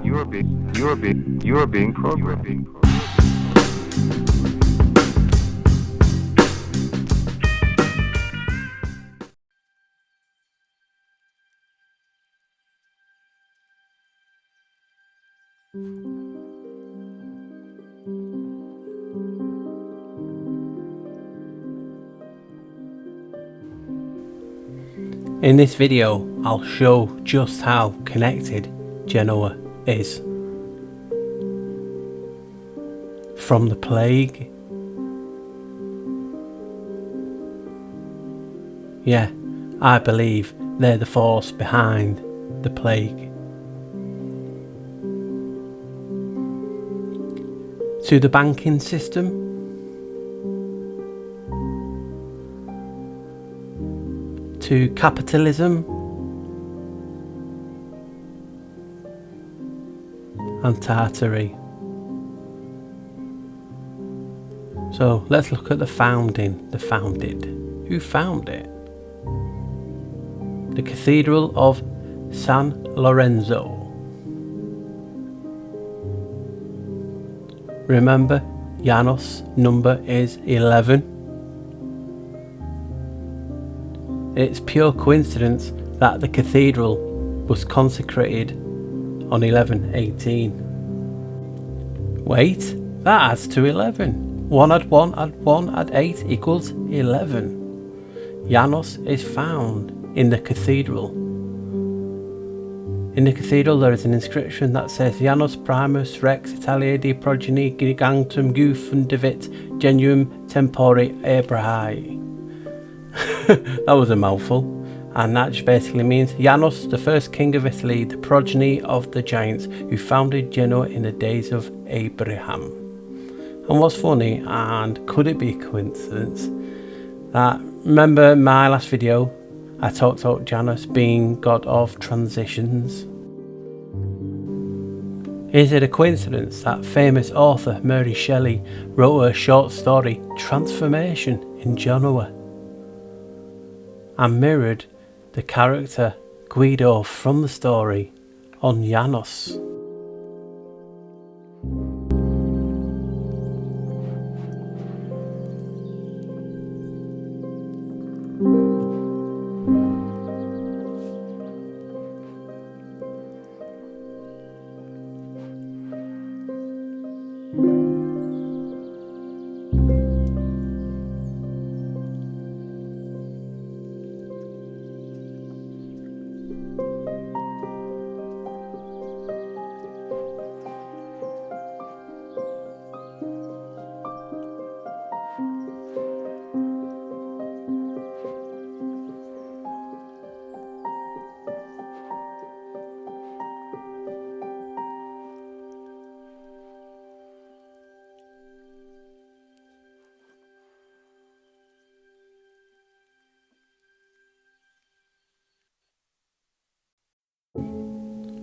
You are being programmed. In this video, I'll show just how connected Genoa is. From the plague. Yeah, I believe they're the force behind the plague. To the banking system. To capitalism and Tartary. So let's look at the founded. Who found it? The Cathedral of San Lorenzo. Remember, Janus number is 11. It's pure coincidence that the cathedral was consecrated on 11/18. Wait, that adds to 11. 1 add 1 add 1 add 8 equals 11. Janus is found in the cathedral. In the cathedral there is an inscription that says Janus Primus Rex Italia de Progeny Gigantum Gufundivit Genuum Tempori Abrahae. That was a mouthful, and that just basically means Janus, the first king of Italy, the progeny of the giants who founded Genoa in the days of Abraham. And what's funny, and could it be a coincidence, that remember my last video I talked about Janus being god of transitions? Is it a coincidence that famous author Mary Shelley wrote her short story Transformation in Genoa and mirrored the character Guido from the story on Janus?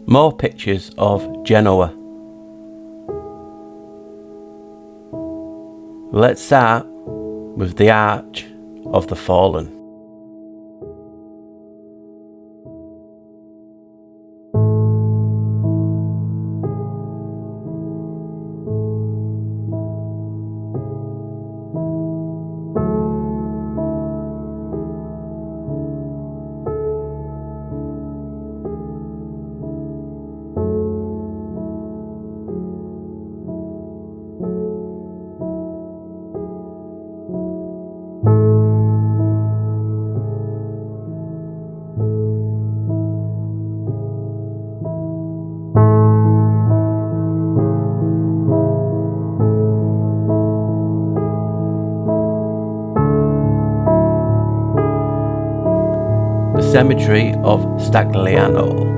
More pictures of Genoa. Let's start with the Arch of the Fallen. Cemetery of Stagliano.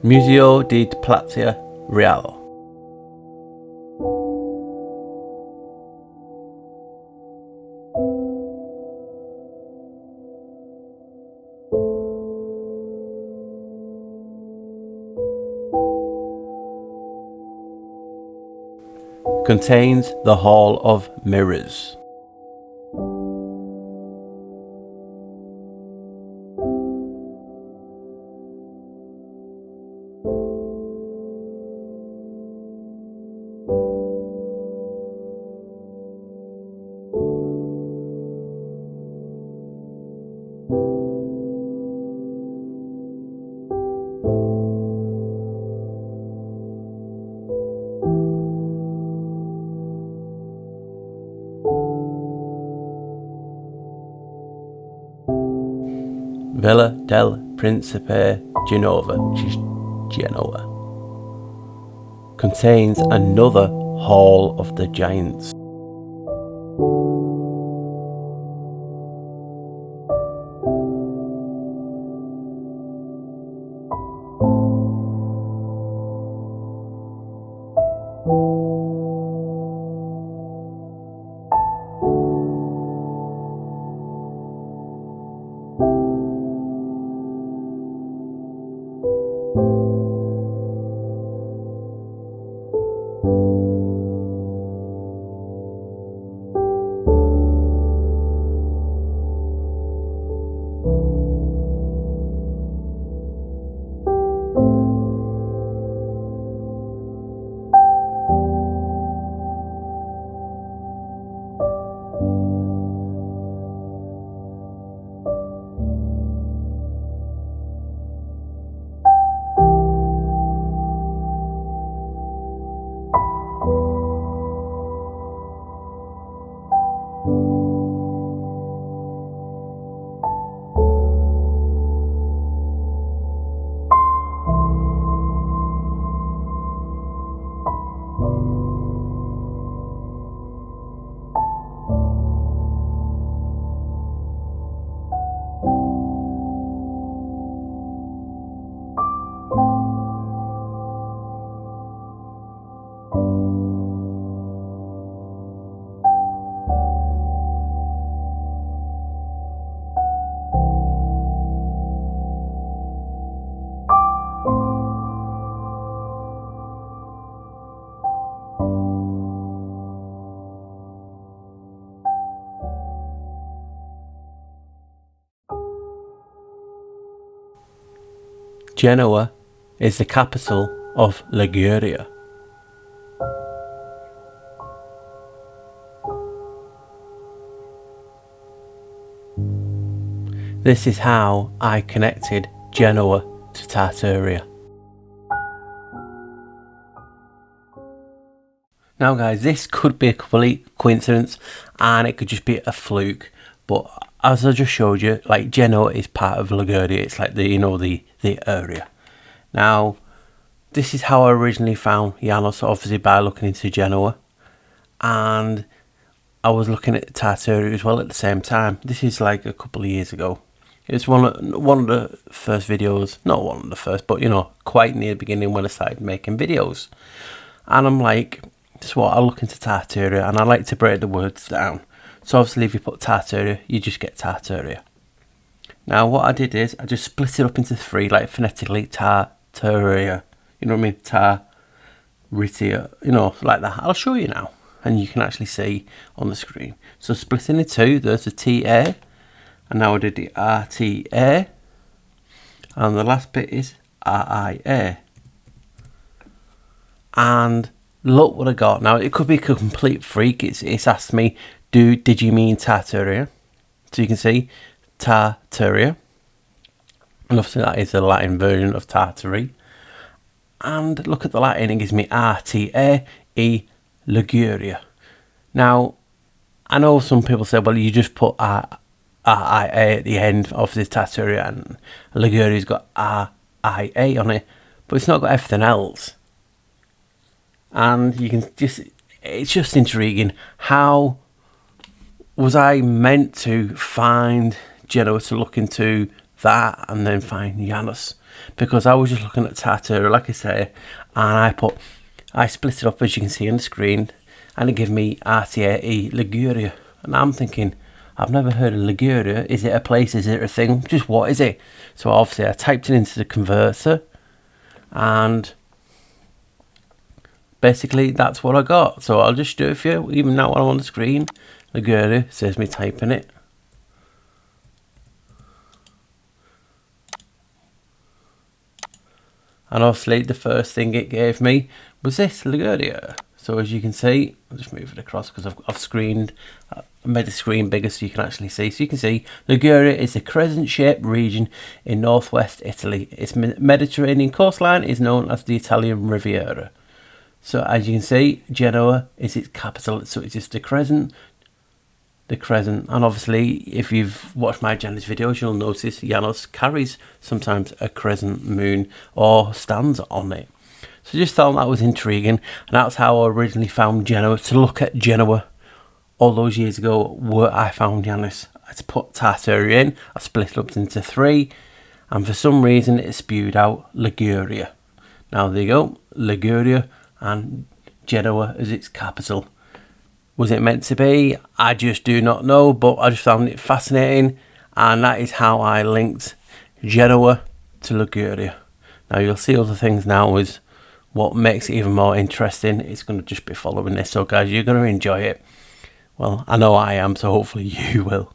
Museo di Plazia Reale. Contains the Hall of Mirrors. Villa del Principe Genova, which is Genoa, contains another Hall of the Giants. Genoa is the capital of Liguria. This is how I connected Genoa to Tartaria. Now guys, this could be a complete coincidence and it could just be a fluke, but as I just showed you, like Genoa is part of Liguria. It's like the area. Now, this is how I originally found Janus, obviously by looking into Genoa, and I was looking at Tartaria as well at the same time. This is like a couple of years ago. It's one of the first videos, not one of the first, but quite near the beginning when I started making videos. And I'm like, this is what I look into Tartaria, and I like to break the words down. So obviously if you put Tartaria, you just get Tartaria. Now what I did is I just split it up into three, like phonetically, Tartaria, you know what I mean, Tartaria, like that. I'll show you now, and you can actually see on the screen. So splitting in two, there's a TA, and now I did the RTA, and the last bit is RIA. And look what I got. Now it could be a complete freak. It's asked me, did you mean Tartaria? So you can see Tartaria, and obviously that is the Latin version of Tartary. And look at the Latin, it gives me RTA e Liguria. Now I know some people say, well, you just put RIA at the end of the Tartaria, and Liguria's got RIA on it, but it's not got everything else. And you can it's just intriguing. How was I meant to find Genoa to look into that and then find Janus, because I was just looking at Tartaria, like I say, and I split it up, as you can see on the screen, and it gave me RTA Liguria, and I'm thinking, I've never heard of Liguria. Is it a place? Is it a thing? Just what is it? So obviously I typed it into the converter, and basically that's what I got. So I'll just do it for you, even now while I'm on the screen. Liguria says me typing it. And obviously the first thing it gave me was this, Liguria. So as you can see, I'll just move it across because I made the screen bigger so you can actually see. So you can see Liguria is a crescent-shaped region in northwest Italy. Its Mediterranean coastline is known as the Italian Riviera. So as you can see, Genoa is its capital. So it's just the crescent. And obviously if you've watched my Janus videos, you'll notice Janus carries sometimes a crescent moon or stands on it. So just thought that was intriguing, and that's how I originally found Genoa, to look at Genoa all those years ago where I found Janus. I put Tartaria in, I split it up into 3, and for some reason it spewed out Liguria. Now there you go, Liguria and Genoa as its capital. Was it meant to be? I just do not know, but I just found it fascinating, and that is how I linked Genoa to Liguria. Now you'll see other things now is what makes it even more interesting. It's going to just be following this, so guys, you're going to enjoy it. Well, I know I am, so hopefully you will.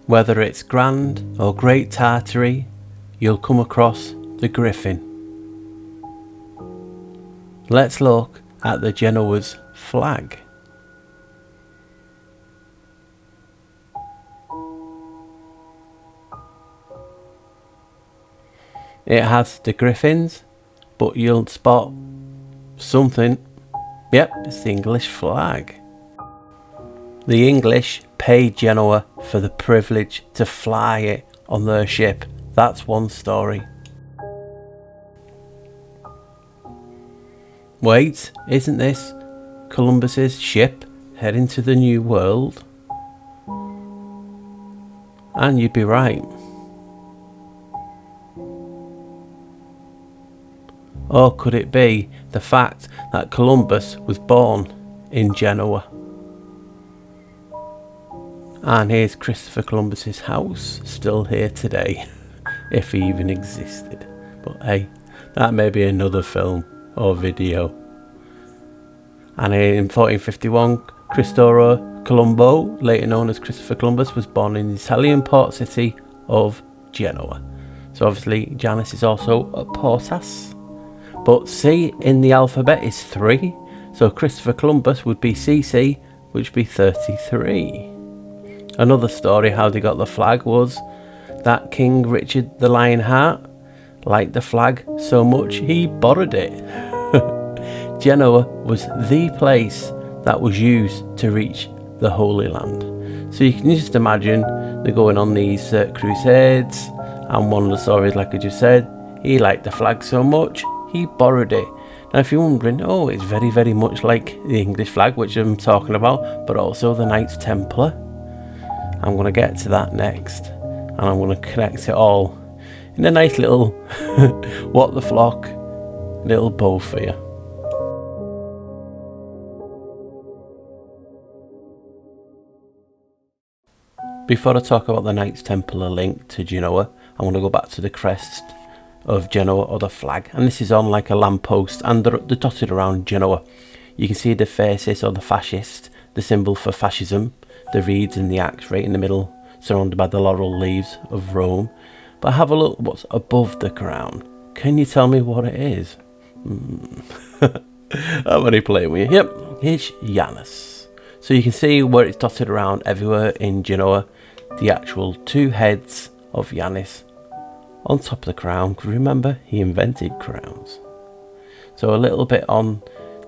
Whether it's Grand or Great Tartary, you'll come across the Griffin. Let's look at the Genoa's flag. It has the griffins, but you'll spot something. Yep, it's the English flag. The English paid Genoa for the privilege to fly it on their ship. That's one story. Wait, isn't this Columbus's ship heading to the New World? And you'd be right. Or could it be the fact that Columbus was born in Genoa? And here's Christopher Columbus's house, still here today, if he even existed. But hey, that may be another film or video. And in 1451, Cristoforo Colombo, later known as Christopher Columbus, was born in the Italian port city of Genoa. So obviously Janus is also a portas. But C in the alphabet is 3, so Christopher Columbus would be CC, which would be 33. Another story how they got the flag was that King Richard the Lionheart liked the flag so much he borrowed it. Genoa was the place that was used to reach the Holy Land. So you can just imagine they're going on these crusades, and one of the stories, like I just said, he liked the flag so much he borrowed it. Now if you're wondering, oh, it's very, very much like the English flag, which I'm talking about, but also the Knights Templar. I'm going to get to that next, and I'm going to connect it all in a nice little what the flock little bow for you. Before I talk about the Knights Templar link to Genoa, I want to go back to the crest of Genoa, or the flag, and this is on like a lamppost, and they're dotted around Genoa. You can see the fascist, or the fascist, the symbol for fascism, the reeds and the axe right in the middle, surrounded by the laurel leaves of Rome. But have a look what's above the crown. Can you tell me what it is? I'm only playing with you. Yep, it's Janus. So you can see where it's dotted around everywhere in Genoa, the actual 2 heads of Janus on top of the crown, because remember, he invented crowns. So a little bit on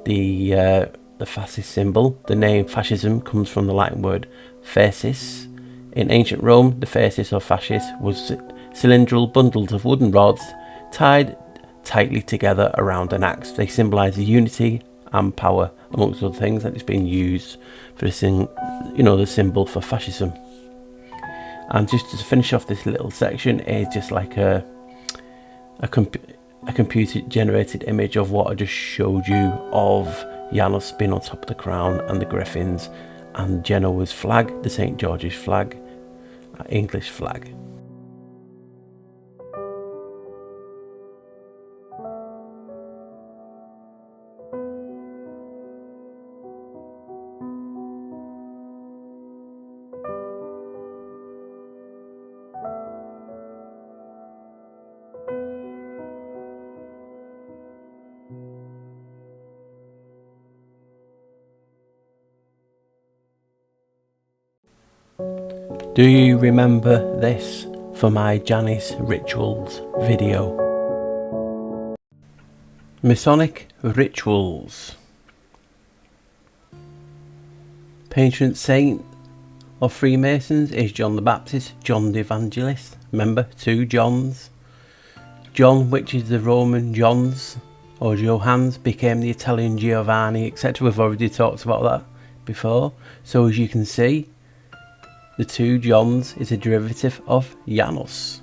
the fascist symbol. The name fascism comes from the Latin word fascis. In ancient Rome, the fascis or fascis was cylindrical bundles of wooden rods tied tightly together around an axe. They symbolise the unity and power, amongst other things, that it's been used for the symbol for fascism. And just to finish off this little section is just like a computer generated image of what I just showed you of Janus being on top of the crown and the griffins and Genoa's flag, the St. George's flag, English flag. Do you remember this for my Janus rituals video? Masonic rituals. Patron saint of Freemasons is John the Baptist, John the Evangelist. Remember, 2 Johns. John, which is the Roman Johns or Johannes, became the Italian Giovanni, etc. We've already talked about that before. So as you can see, the 2 Johns is a derivative of Janus.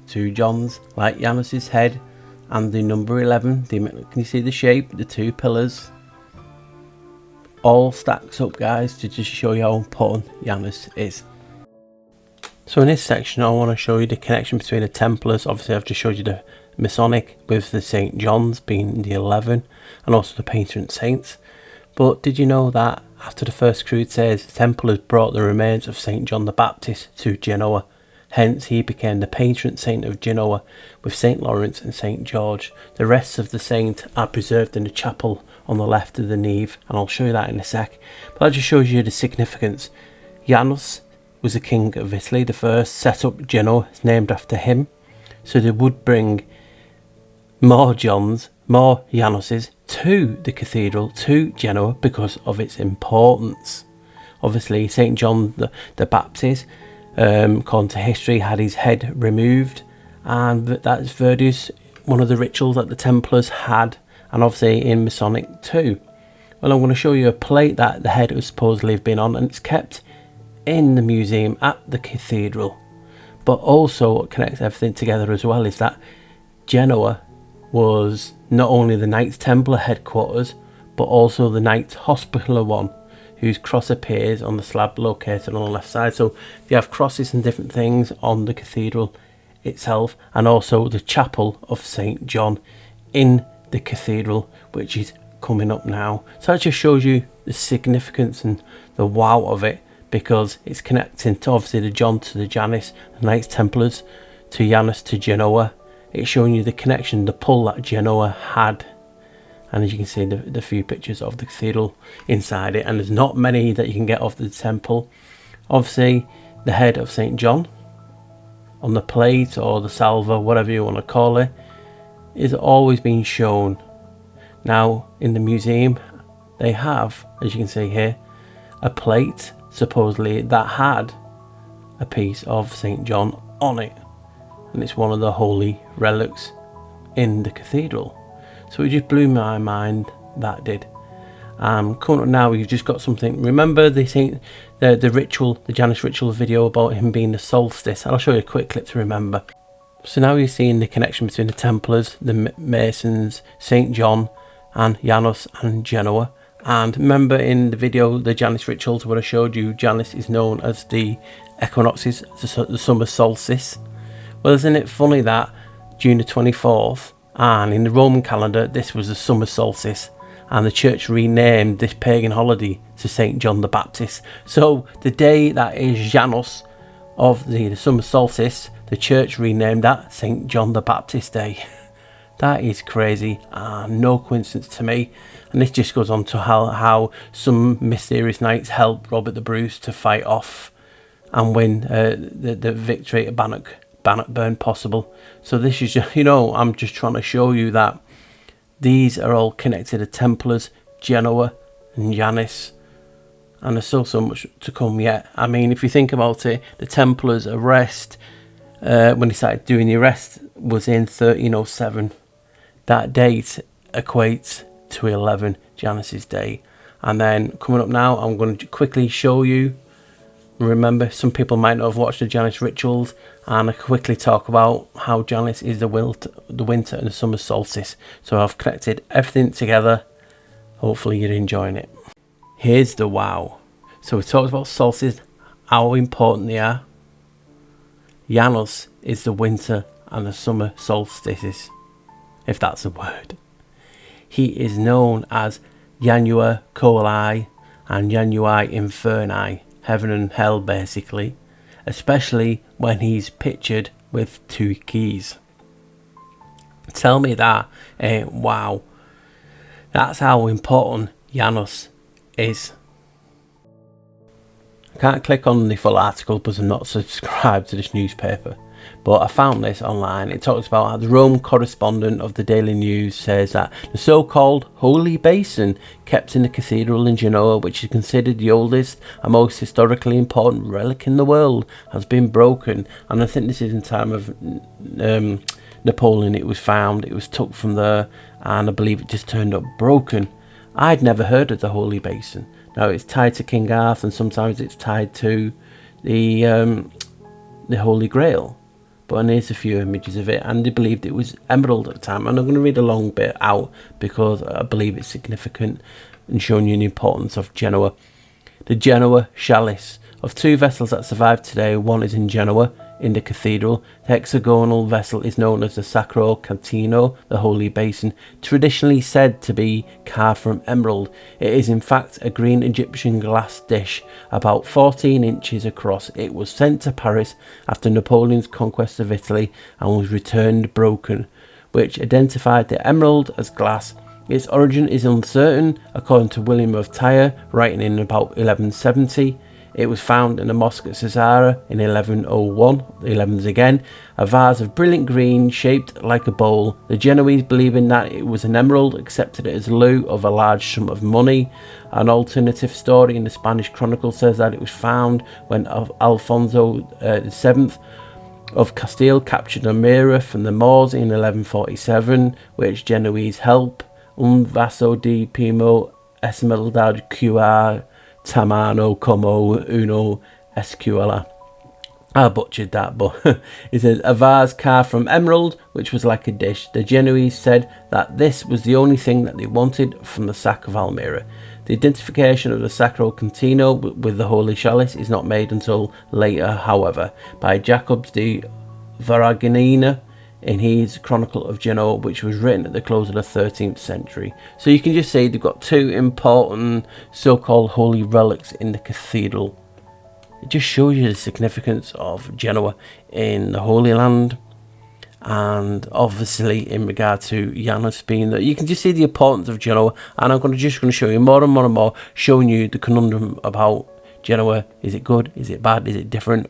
2 Johns, like Janus's head, and the number 11. Can you see the shape? The 2 pillars. All stacks up, guys, to just show you how important Janus is. So in this section, I want to show you the connection between the Templars. Obviously, I've just showed you the Masonic with the St. John's being the 11, and also the patron saints. But did you know that after the First Crusades, the Templars brought the remains of St. John the Baptist to Genoa? Hence, he became the patron saint of Genoa, with St. Lawrence and St. George. The rest of the saint are preserved in the chapel on the left of the nave, and I'll show you that in a sec. But that just shows you the significance. Janus was the king of Italy, the first, set up Genoa, it's named after him. So they would bring more Johns, more Januses to the cathedral, to Genoa, because of its importance. Obviously, St. John the Baptist, according to history, had his head removed, and that's Verdius, one of the rituals that the Templars had, and obviously in Masonic too. Well, I'm going to show you a plate that the head was supposedly have been on, and it's kept in the museum at the cathedral. But also what connects everything together as well is that Genoa was not only the Knights Templar headquarters, but also the Knights Hospitaller one, whose cross appears on the slab located on the left side. So they have crosses and different things on the cathedral itself, and also the chapel of St. John in the cathedral, which is coming up now. So that just shows you the significance and the wow of it, because it's connecting to obviously the John to the Janus, the Knights Templars to Janus to Genoa. It's showing you the connection, the pull that Genoa had. And as you can see, the few pictures of the cathedral inside it, and there's not many that you can get off the temple. Obviously, the head of St. John on the plate, or the salver, whatever you want to call it, is always being shown. Now, in the museum, they have, as you can see here, a plate, supposedly, that had a piece of St. John on it. And it's one of the holy relics in the cathedral. So it just blew my mind, that did. Coming up now, we've just got something. Remember the ritual, the Janus ritual video about him being the solstice? I'll show you a quick clip to remember. So now you're seeing the connection between the Templars, the Masons, St. John, and Janus and Genoa. And remember in the video, the Janus rituals, where I showed you, Janus is known as the equinoxes, the summer solstice. Well, isn't it funny that June the 24th, and in the Roman calendar, this was the summer solstice, and the church renamed this pagan holiday to St. John the Baptist. So the day that is Janus of the summer solstice, the church renamed that St. John the Baptist Day. That is crazy, and no coincidence to me. And this just goes on to how some mysterious knights helped Robert the Bruce to fight off and win the victory at Bannockburn possible. So this is just, I'm just trying to show you that these are all connected to Templars, Genoa and Janus, and there's still so much to come yet. I mean, if you think about it, the Templars arrest, when they started doing the arrest, was in 1307. That date equates to 11, Janus's day. And then coming up now, I'm going to quickly show you remember, some people might not have watched the Janus rituals, and I quickly talk about how Janus is the winter and the summer solstice. So I've connected everything together. Hopefully you're enjoying it. Here's the wow. So we talked about solstices, how important they are. Janus is the winter and the summer solstices, if that's a word. He is known as Janua Coeli and Janui Inferni, heaven and hell basically, especially when he's pictured with 2 keys. Tell me that ain't wow. That's how important Janus is. I can't click on the full article because I'm not subscribed to this newspaper, but I found this online. It talks about how the Rome correspondent of the Daily News says that the so-called Holy Basin kept in the cathedral in Genoa, which is considered the oldest and most historically important relic in the world, has been broken. And I think this is in time of Napoleon it was found. It was took from there, and I believe it just turned up broken. I'd never heard of the Holy Basin. Now it's tied to King Arthur, and sometimes it's tied to the Holy Grail. But here's a few images of it, and they believed it was emerald at the time. And I'm going to read a long bit out because I believe it's significant and showing you the importance of Genoa. The Genoa chalice. Of 2 vessels that survive today, one is in Genoa, in the cathedral. The hexagonal vessel is known as the Sacro Cantino, the Holy Basin, traditionally said to be carved from emerald. It is in fact a green Egyptian glass dish, about 14 inches across. It was sent to Paris after Napoleon's conquest of Italy and was returned broken, which identified the emerald as glass. Its origin is uncertain, according to William of Tyre, writing in about 1170. It was found in a mosque at Caesarea in 1101, 11s again, a vase of brilliant green shaped like a bowl. The Genoese, believing that it was an emerald, accepted it as lieu of a large sum of money. An alternative story in the Spanish Chronicle says that it was found when Alfonso VII of Castile captured a mirror from the Moors in 1147, which Genoese help un vaso di primo esmeralda QR Tamano como uno escuela. I butchered that, but it says a vase carved from emerald, which was like a dish. The Genoese said that this was the only thing that they wanted from the sack of Almira. The identification of the Sacro Cantino with the Holy Chalice is not made until later, however, by Jacobs de Varaganina in his Chronicle of Genoa, which was written at the close of the 13th century. So you can just say they've got 2 important so-called holy relics in the cathedral. It just shows you the significance of Genoa in the Holy Land, and obviously in regard to Janus being there. You can just see the importance of Genoa, and I'm just going to show you more and more and more, showing you the conundrum about Genoa. Is it good? Is it bad? Is it different?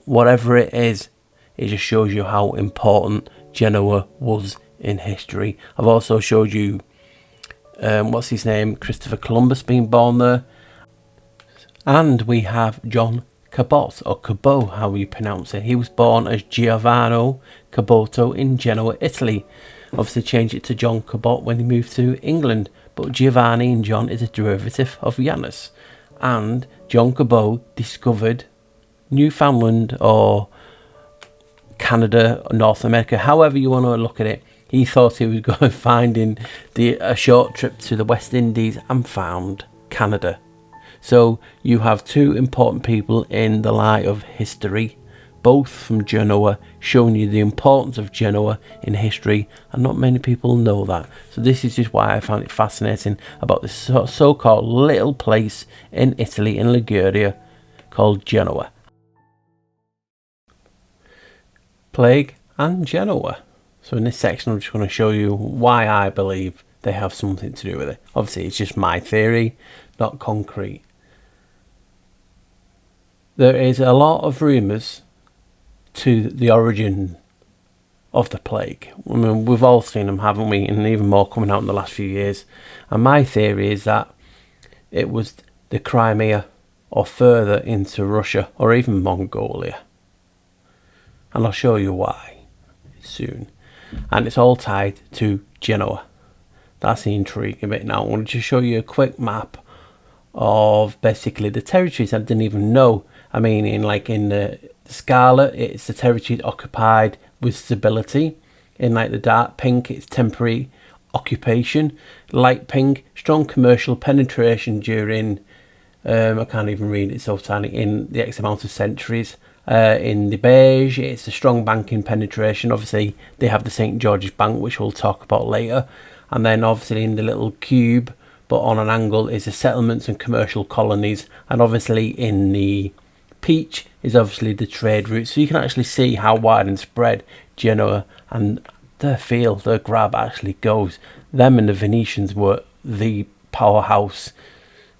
Whatever it is, it just shows you how important Genoa was in history. I've also showed you, what's his name, Christopher Columbus being born there. And we have John Cabot, or Cabot, how you pronounce it. He was born as Giovanni Caboto in Genoa, Italy. Obviously changed it to John Cabot when he moved to England. But Giovanni and John is a derivative of Janus. And John Cabot discovered Newfoundland, or Canada, North America, however you want to look at it. He thought he was going finding a short trip to the West Indies and found Canada. So you have 2 important people in the light of history, both from Genoa, showing you the importance of Genoa in history, and not many people know that. So this is just why I found it fascinating about this so-called little place in Italy, in Liguria, called Genoa. Plague and Genoa. So in this section I'm just going to show you why I believe they have something to do with it. Obviously it's just my theory, not concrete. There is a lot of rumours to the origin of the plague. I mean, we've all seen them, haven't we? And even more coming out in the last few years. And my theory is that it was the Crimea, or further into Russia, or even Mongolia. And I'll show you why soon. And it's all tied to Genoa. That's the intriguing bit. Now I want to just show you a quick map of basically the territories I didn't even know I mean, in the scarlet, it's the territory occupied with stability. In like the dark pink, it's temporary occupation. Light pink, strong commercial penetration during, I can't even read it so tiny, in the X amount of centuries. In the beige, it's a strong banking penetration. Obviously, they have the St. George's Bank, which we'll talk about later. And then obviously in the little cube, but on an angle, is the settlements and commercial colonies. And obviously in the peach is obviously the trade route. So you can actually see how wide and spread Genoa and their grab actually goes. Them and the Venetians were the powerhouse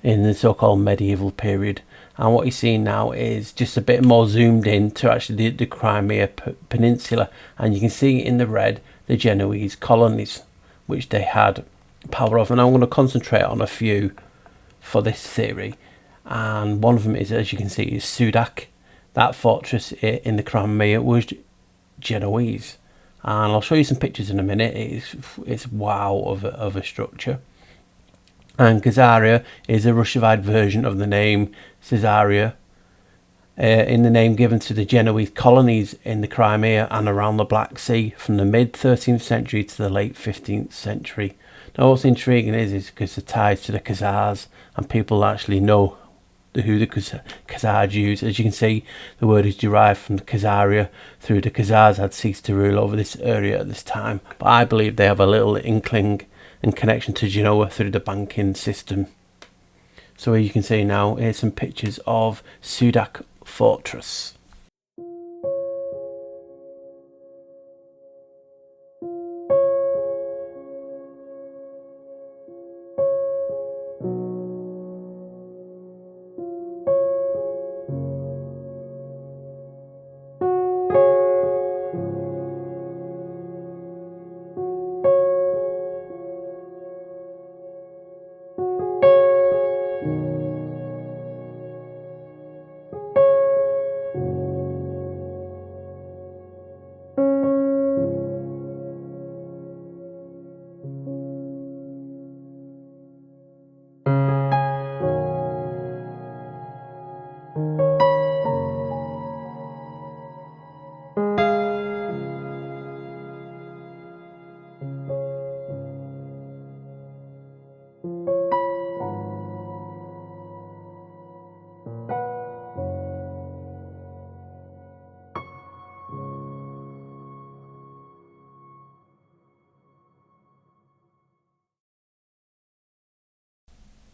in the so-called medieval period. And what you see now is just a bit more zoomed in to actually the Crimea Peninsula. And you can see in the red the Genoese colonies, which they had power of. And I'm going to concentrate on a few for this theory. And one of them is, as you can see, is Sudak. That fortress in the Crimea was Genoese. And I'll show you some pictures in a minute. It's wow of a structure. And Caesarea is a Russified version of the name Caesarea, in the name given to the Genoese colonies in the Crimea and around the Black Sea from the mid 13th century to the late 15th century. Now what's intriguing is because the ties to the Khazars, and people actually know who the Khazars use. As you can see, the word is derived from the Caesarea through the Khazars had ceased to rule over this area at this time. But I believe they have a little inkling and connection to Genoa through the banking system. So here you can see now, here's some pictures of Sudak Fortress.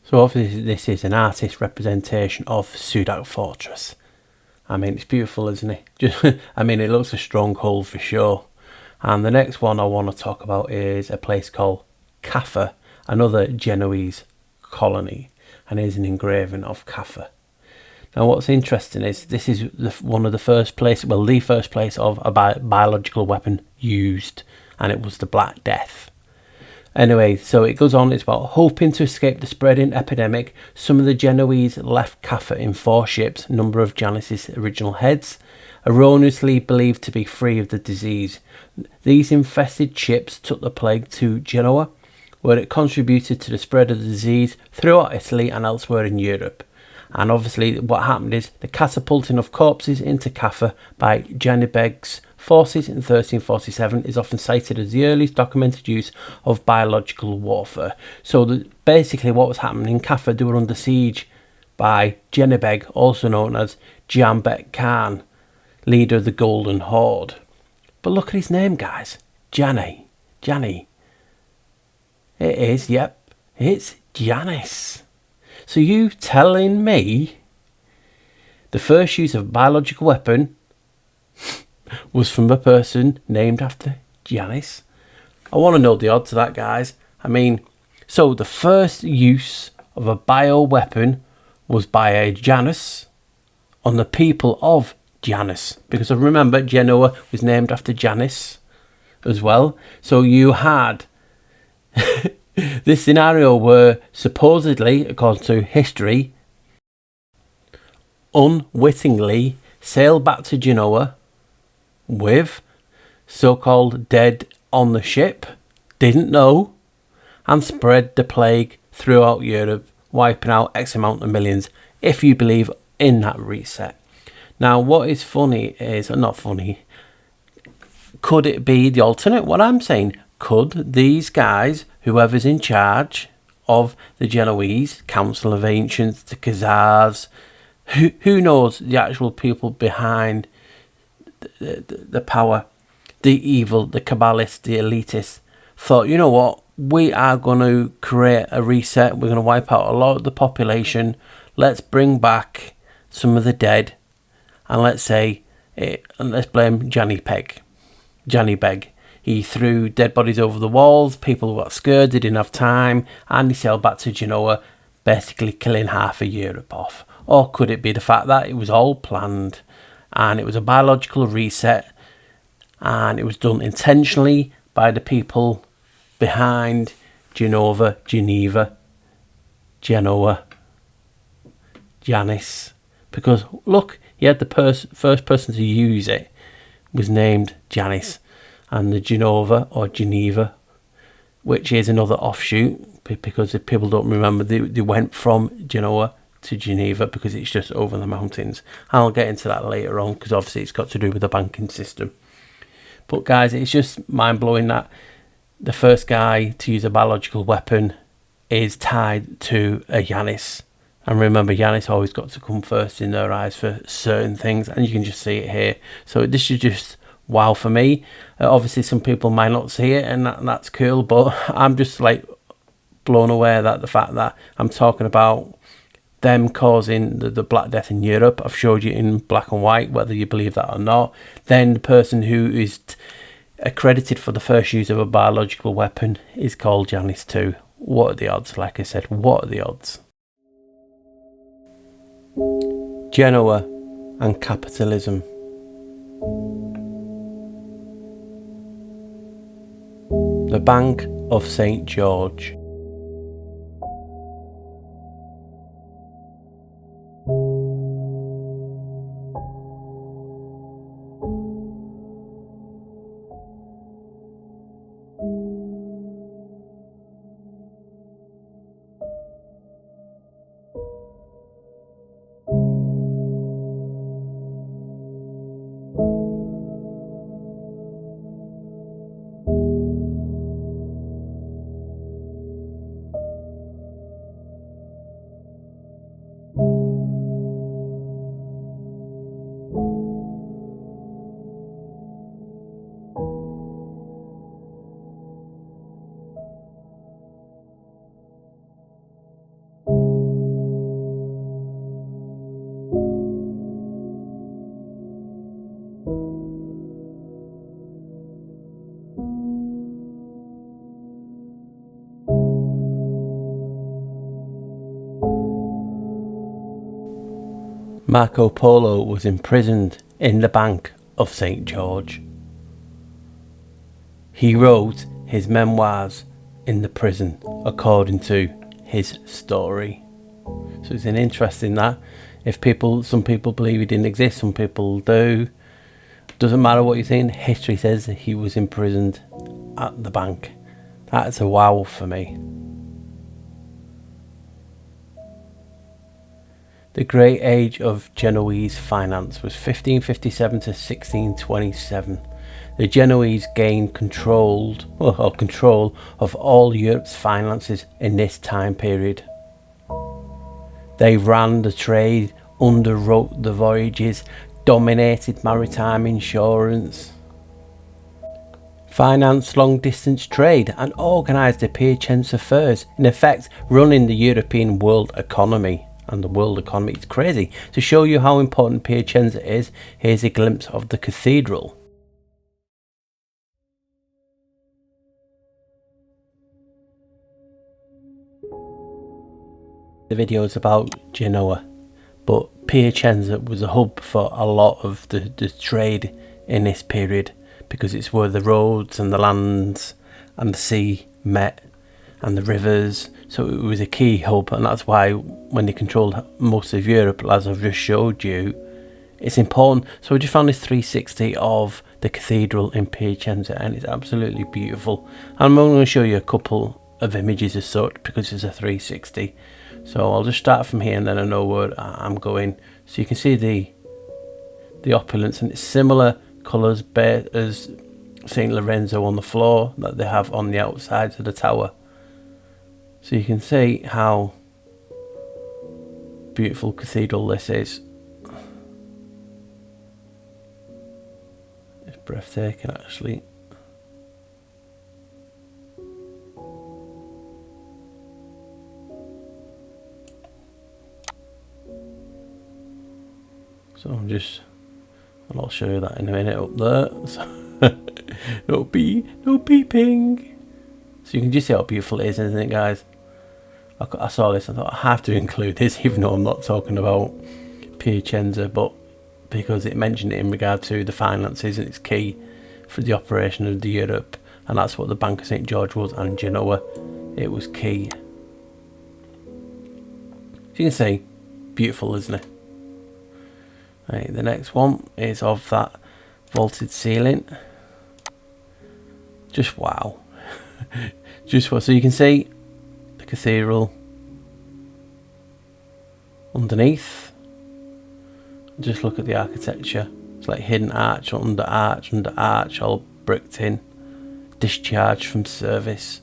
So obviously this is an artist representation of Sudak Fortress. I mean, it's beautiful, isn't it? I mean, it looks a stronghold for sure. And the next one I want to talk about is a place called Caffa, another Genoese colony. And here's an engraving of Caffa. Now what's interesting is this is one of the first place, well, the first place of a biological weapon used, and it was the Black Death. Anyway, so it goes on, it's about hoping to escape the spreading epidemic. Some of the Genoese left Caffa in 4 ships, number of Janus' original heads, erroneously believed to be free of the disease. These infested ships took the plague to Genoa, where it contributed to the spread of the disease throughout Italy and elsewhere in Europe. And obviously what happened is the catapulting of corpses into Caffa by Janibeg's forces in 1347 is often cited as the earliest documented use of biological warfare. So basically what was happening in Caffa, they were under siege by Janibeg, also known as Jambek Khan, leader of the Golden Horde. But look at his name, guys. Jani. It is, yep, it's Janus. So you telling me the first use of a biological weapon was from a person named after Janus? I want to know the odds of that, guys. I mean, so the first use of a bioweapon was by a Janus on the people of Janus. Because I remember Genoa was named after Janus as well. So you had this scenario where supposedly, according to history, unwittingly sailed back to Genoa with so-called dead on the ship, didn't know, and spread the plague throughout Europe, wiping out X amount of millions, if you believe in that reset. Now, what is funny is, not funny, could it be the alternate? What I'm saying, could these guys, whoever's in charge of the Genoese Council of Ancients, the Khazars, who knows the actual people behind the power, the evil, the Kabbalists, the elitists, thought, you know what, we are going to create a reset, we're going to wipe out a lot of the population, let's bring back some of the dead, and let's blame Johnny Beg. He threw dead bodies over the walls, people got scared, they didn't have time, and he sailed back to Genoa, basically killing half of Europe off. Or could it be the fact that it was all planned, and it was a biological reset, and it was done intentionally by the people behind Genoa, Janus? Because look, he had the first person to use it was named Janus, and the Genova or Geneva, which is another offshoot, because if people don't remember, they went from Genoa to Geneva because it's just over the mountains. And I'll get into that later on, because obviously it's got to do with the banking system. But guys, it's just mind-blowing that the first guy to use a biological weapon is tied to a Janus. And remember, Janus always got to come first in their eyes for certain things, and you can just see it here. So this is just wow for me. Obviously some people might not see it, and that's cool, but I'm just like blown away that the fact that I'm talking about them causing the Black Death in Europe. I've showed you in black and white, whether you believe that or not. Then the person who is accredited for the first use of a biological weapon is called Janus too. What are the odds? Like I said, what are the odds? Genoa and capitalism. The Bank of St. George. Marco Polo was imprisoned in the Bank of St. George. He wrote his memoirs in the prison according to his story. So it's an interesting that. Some people believe he didn't exist, some people do. Doesn't matter what you think, history says that he was imprisoned at the bank. That's a wow for me. The great age of Genoese finance was 1557 to 1627. The Genoese gained control of all Europe's finances in this time period. They ran the trade, underwrote the voyages, dominated maritime insurance, financed long-distance trade, and organised the Piacenza fairs, in effect running the European world economy. And the world economy, it's crazy. To show you how important Piacenza is, here's a glimpse of the cathedral. The video is about Genoa, but Piacenza was a hub for a lot of the trade in this period, because it's where the roads and the lands and the sea met, and the rivers. So it was a key hub, and that's why when they controlled most of Europe, as I've just showed you, it's important. So we just found this 360 of the cathedral in Piacenza, and it's absolutely beautiful. I'm only going to show you a couple of images as such, because it's a 360. So I'll just start from here, and then I know where I'm going. So you can see the opulence, and it's similar colours as St. Lorenzo on the floor that they have on the outsides of the tower. So you can see how beautiful cathedral this is. It's breathtaking, actually. So I'll show you that in a minute up there. So no peeping. So you can just see how beautiful it is, isn't it, guys? I saw this, I thought I have to include this, even though I'm not talking about Piacenza, but because it mentioned it in regard to the finances, and it's key for the operation of the Europe, and that's what the Bank of St. George was, and Genoa, it was key. So you can see, beautiful, isn't it? Right, the next one is of that vaulted ceiling. Just wow. Just what, so you can see the cathedral underneath. Just look at the architecture. It's like hidden arch under arch under arch, all bricked in. Discharged from service.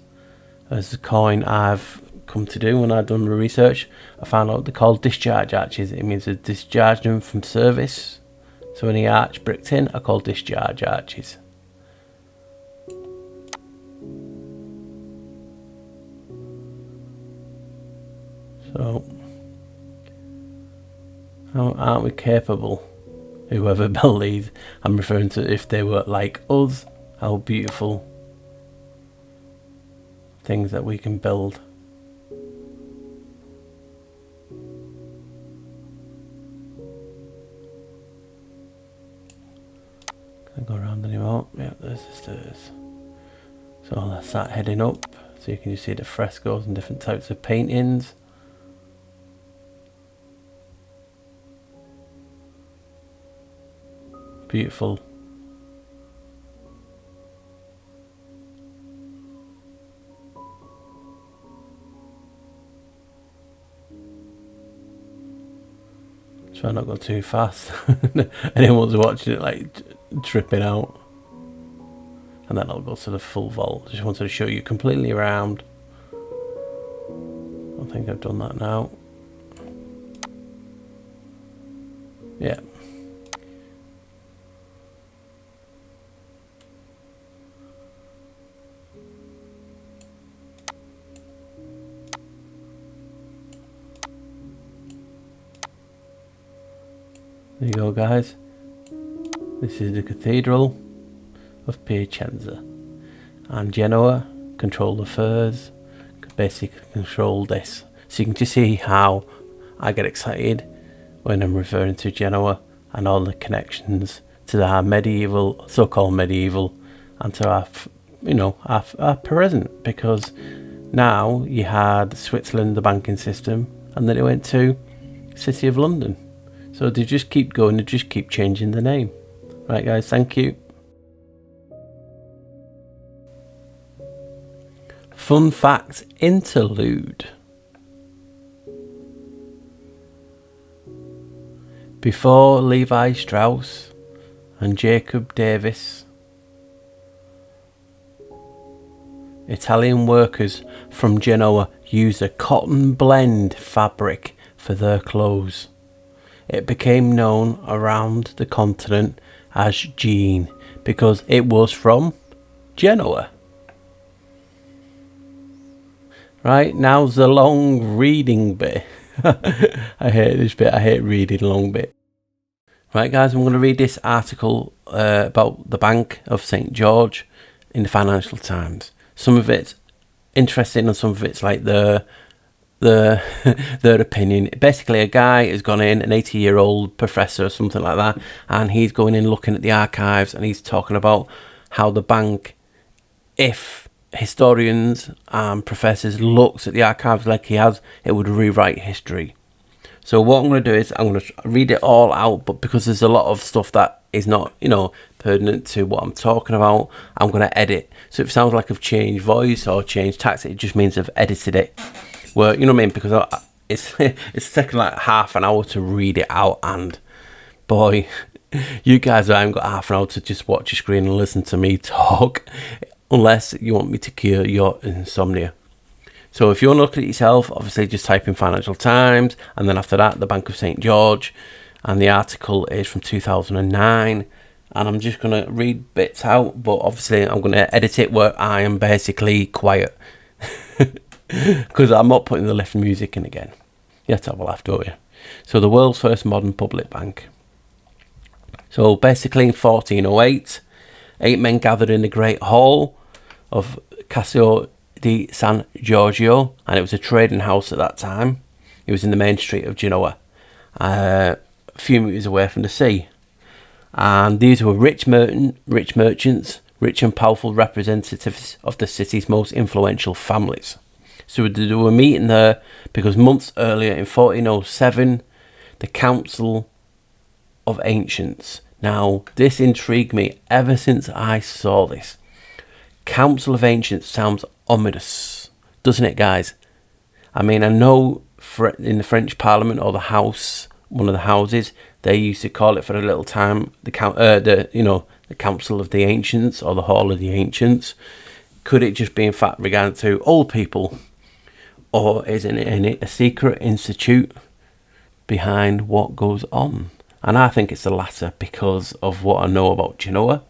As the coin I've come to do when I've done the research, I found out they're called discharge arches. It means they're discharged them from service. So any arch bricked in are called discharge arches. So, aren't we capable, whoever built these? I'm referring to if they were like us, how beautiful things that we can build. Can I go around anymore? Yeah, there's the stairs. So that's that heading up. So you can just see the frescoes and different types of paintings. Beautiful. Try not to go too fast. Anyone's watching it like tripping out. And then I'll go to the full vault. Just wanted to show you completely around. I think I've done that now. Yeah. There you go, guys. This is the Cathedral of Piacenza, and Genoa control the furs, basically control this. So you can just see how I get excited when I'm referring to Genoa and all the connections to our medieval, so-called medieval, and to our, our present, because now you had Switzerland, the banking system, and then it went to City of London. So they just keep going, they just keep changing the name. Right, guys, thank you. Fun fact interlude. Before Levi Strauss and Jacob Davis, Italian workers from Genoa used a cotton blend fabric for their clothes. It became known around the continent as jean because it was from Genoa. Right, now's the long reading bit. I hate this bit, I hate reading long bit. Right, guys, I'm going to read this article about the Bank of St. George in the Financial Times. Some of it's interesting and some of it's like their opinion. Basically, a guy has gone in, an 80-year-old professor or something like that, and he's going in looking at the archives, and he's talking about how the bank, if historians and professors looked at the archives like he has, it would rewrite history. So what I'm going to do is I'm going to read it all out, but because there's a lot of stuff that is not, pertinent to what I'm talking about, I'm going to edit. So if it sounds like I've changed voice or changed tactics, it just means I've edited it. Well, you know what I mean? Because it's taken like half an hour to read it out, and boy, You guys haven't got half an hour to just watch your screen and listen to me talk, unless you want me to cure your insomnia. So if you want to look at it yourself, obviously just type in Financial Times, and then after that, the Bank of St. George, and the article is from 2009, and I'm just going to read bits out, but obviously I'm going to edit it where I am basically quiet, because I'm not putting the lift music in again. You have to have a laugh, don't you? So the world's first modern public bank. So basically in 1408, 8 men gathered in the Great Hall of Casio di San Giorgio, and it was a trading house at that time. It was in the main street of Genoa, a few metres away from the sea. And these were rich merchants, rich and powerful representatives of the city's most influential families. So they were meeting there because months earlier in 1407, the Council of Ancients. Now, this intrigued me ever since I saw this. Council of Ancients sounds ominous, doesn't it, guys? I mean, I know in the French Parliament, or the House, one of the houses, they used to call it for a little time the Council of the Ancients, or the Hall of the Ancients. Could it just be in fact regard to old people, or is it a secret institute behind what goes on? And I think it's the latter, because of what I know about Genoa.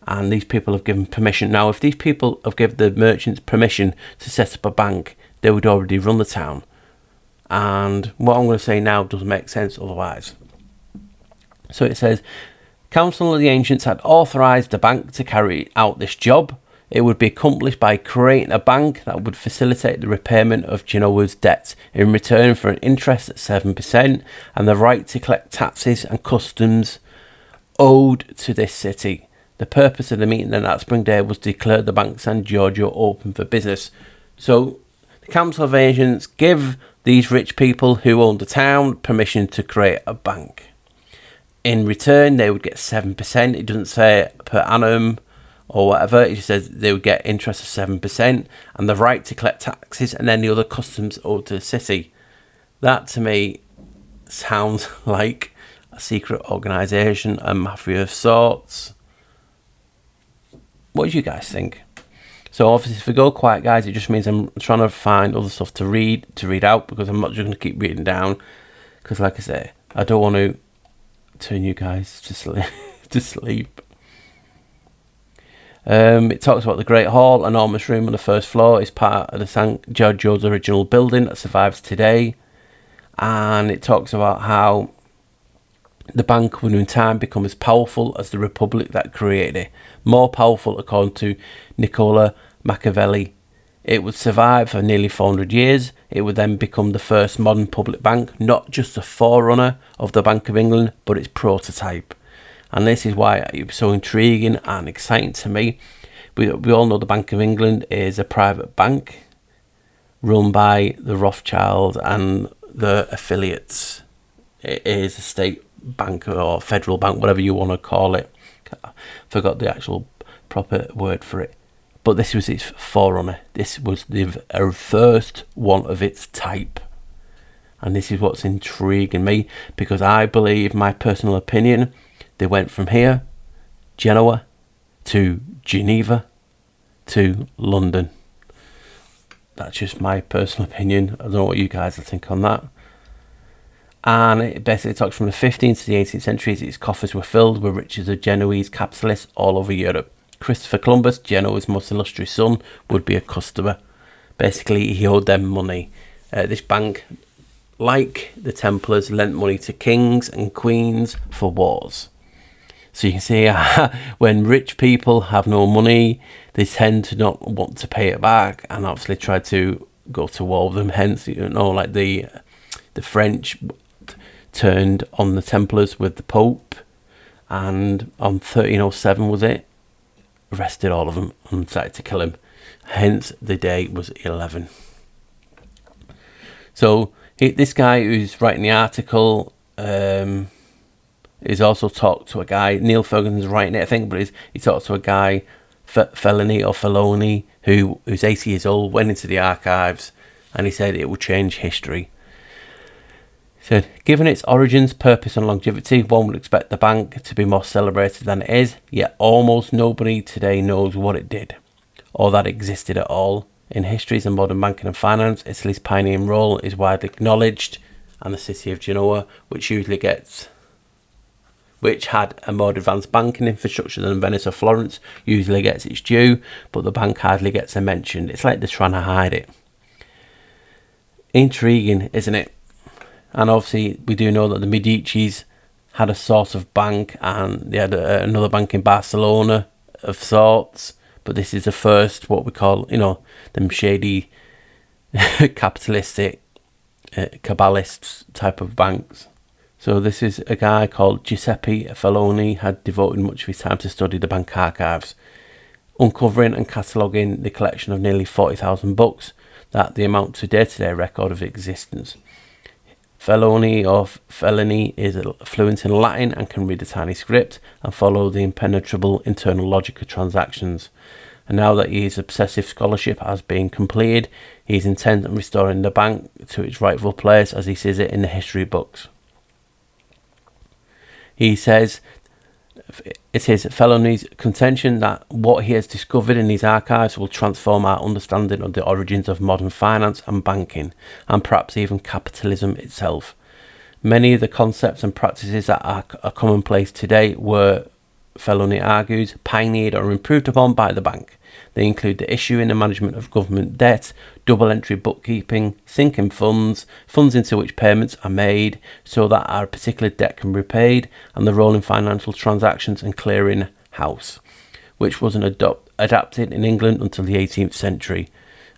And these people have given permission. Now, if these people have given the merchants permission to set up a bank, they would already run the town. And what I'm going to say now doesn't make sense otherwise. So it says, Council of the Ancients had authorised the bank to carry out this job. It would be accomplished by creating a bank that would facilitate the repayment of Genoa's debts in return for an interest at 7% and the right to collect taxes and customs owed to this city. The purpose of the meeting then that spring day was to declare the Bank San Giorgio open for business. So the Council of Ancients give these rich people who owned the town permission to create a bank. In return, they would get 7%. It doesn't say per annum or whatever. It just says they would get interest of 7% and the right to collect taxes and any other customs owed to the city. That to me sounds like a secret organisation, a mafia of sorts. What do you guys think? So obviously if we go quiet, guys, it just means I'm trying to find other stuff to read out, because I'm not just going to keep reading down, because like I say, I don't want to turn you guys to sleep. It talks about the Great Hall, enormous room on the first floor, is part of the San Giorgio's original building that survives today. And it talks about how the bank would in time become as powerful as the republic that created it. More powerful, according to Nicola Machiavelli. It would survive for nearly 400 years. It would then become the first modern public bank, not just a forerunner of the Bank of England, but its prototype. And this is why it was so intriguing and exciting to me. We all know the Bank of England is a private bank run by the Rothschild and the affiliates. It is a state bank or federal bank, whatever you want to call it. I forgot the actual proper word for it. But this was its forerunner. This was the first one of its type. And this is what's intriguing me, because I believe, my personal opinion, they went from here, Genoa, to Geneva, to London. That's just my personal opinion. I don't know what you guys think on that. And it basically talks from the 15th to the 18th centuries, its coffers were filled with riches of Genoese capitalists all over Europe. Christopher Columbus, Genoa's most illustrious son, would be a customer. Basically, he owed them money. This bank, like the Templars, lent money to kings and queens for wars. So you can see when rich people have no money, they tend to not want to pay it back and obviously try to go to war with them. Hence, like the French turned on the Templars with the Pope, and on 1307 was it, arrested all of them and started to kill him. Hence the day was 11. So this guy who's writing the article is also talked to a guy, Neil Ferguson's writing it I think, but he talked to a guy, Feloni, who's 80 years old, went into the archives and he said it would change history. said, given its origins, purpose and longevity, one would expect the bank to be more celebrated than it is, yet almost nobody today knows what it did, or that it existed at all. In histories of modern banking and finance, Italy's pioneering role is widely acknowledged, and the city of Genoa, which had a more advanced banking infrastructure than Venice or Florence, usually gets its due, but the bank hardly gets a mention. It's like they're trying to hide it. Intriguing, isn't it? And obviously, we do know that the Medicis had a sort of bank, and they had another bank in Barcelona of sorts. But this is the first, what we call, them shady, capitalistic, Kabbalists type of banks. So this is a guy called Giuseppe Felloni, had devoted much of his time to study the bank archives, uncovering and cataloguing the collection of nearly 40,000 books that the amount to day-to-day record of existence. Felloni is fluent in Latin and can read a tiny script and follow the impenetrable internal logic of transactions. And now that his obsessive scholarship has been completed, he is intent on restoring the bank to its rightful place as he sees it in the history books. He says it is Felloni's contention that what he has discovered in these archives will transform our understanding of the origins of modern finance and banking, and perhaps even capitalism itself. Many of the concepts and practices that are commonplace today were, Felloni argues, pioneered or improved upon by the bank. They include the issuing and management of government debt, double-entry bookkeeping, sinking funds into which payments are made so that our particular debt can be paid, and the role in financial transactions and clearing house, which wasn't adapted in England until the 18th century,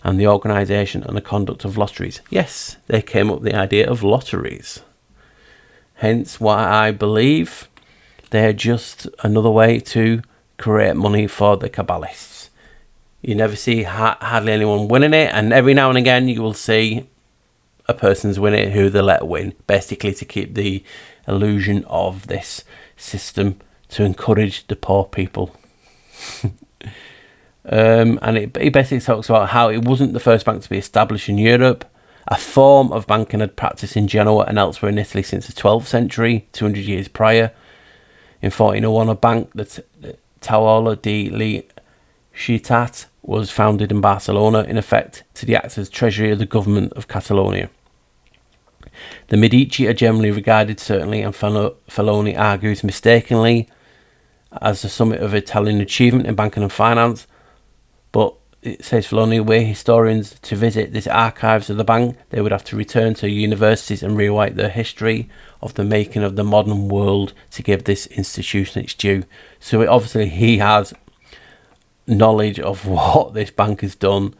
and the organisation and the conduct of lotteries. Yes, they came up with the idea of lotteries. Hence why I believe they're just another way to create money for the Kabbalists. You never see hardly anyone winning it, and every now and again you will see a person's winning it who they let win, basically to keep the illusion of this system to encourage the poor people. And he basically talks about how it wasn't the first bank to be established in Europe. A form of banking had practiced in Genoa and elsewhere in Italy since the 12th century, 200 years prior. In 1401, a bank, the Tavola di Ciutat, was founded in Barcelona, in effect to act as treasury of the government of Catalonia. The Medici are generally regarded, certainly, and Felloni argues mistakenly, as the summit of Italian achievement in banking and finance. But it says Felloni, were historians to visit these archives of the bank, they would have to return to universities and rewrite their history of the making of the modern world to give this institution its due. So obviously he has knowledge of what this bank has done,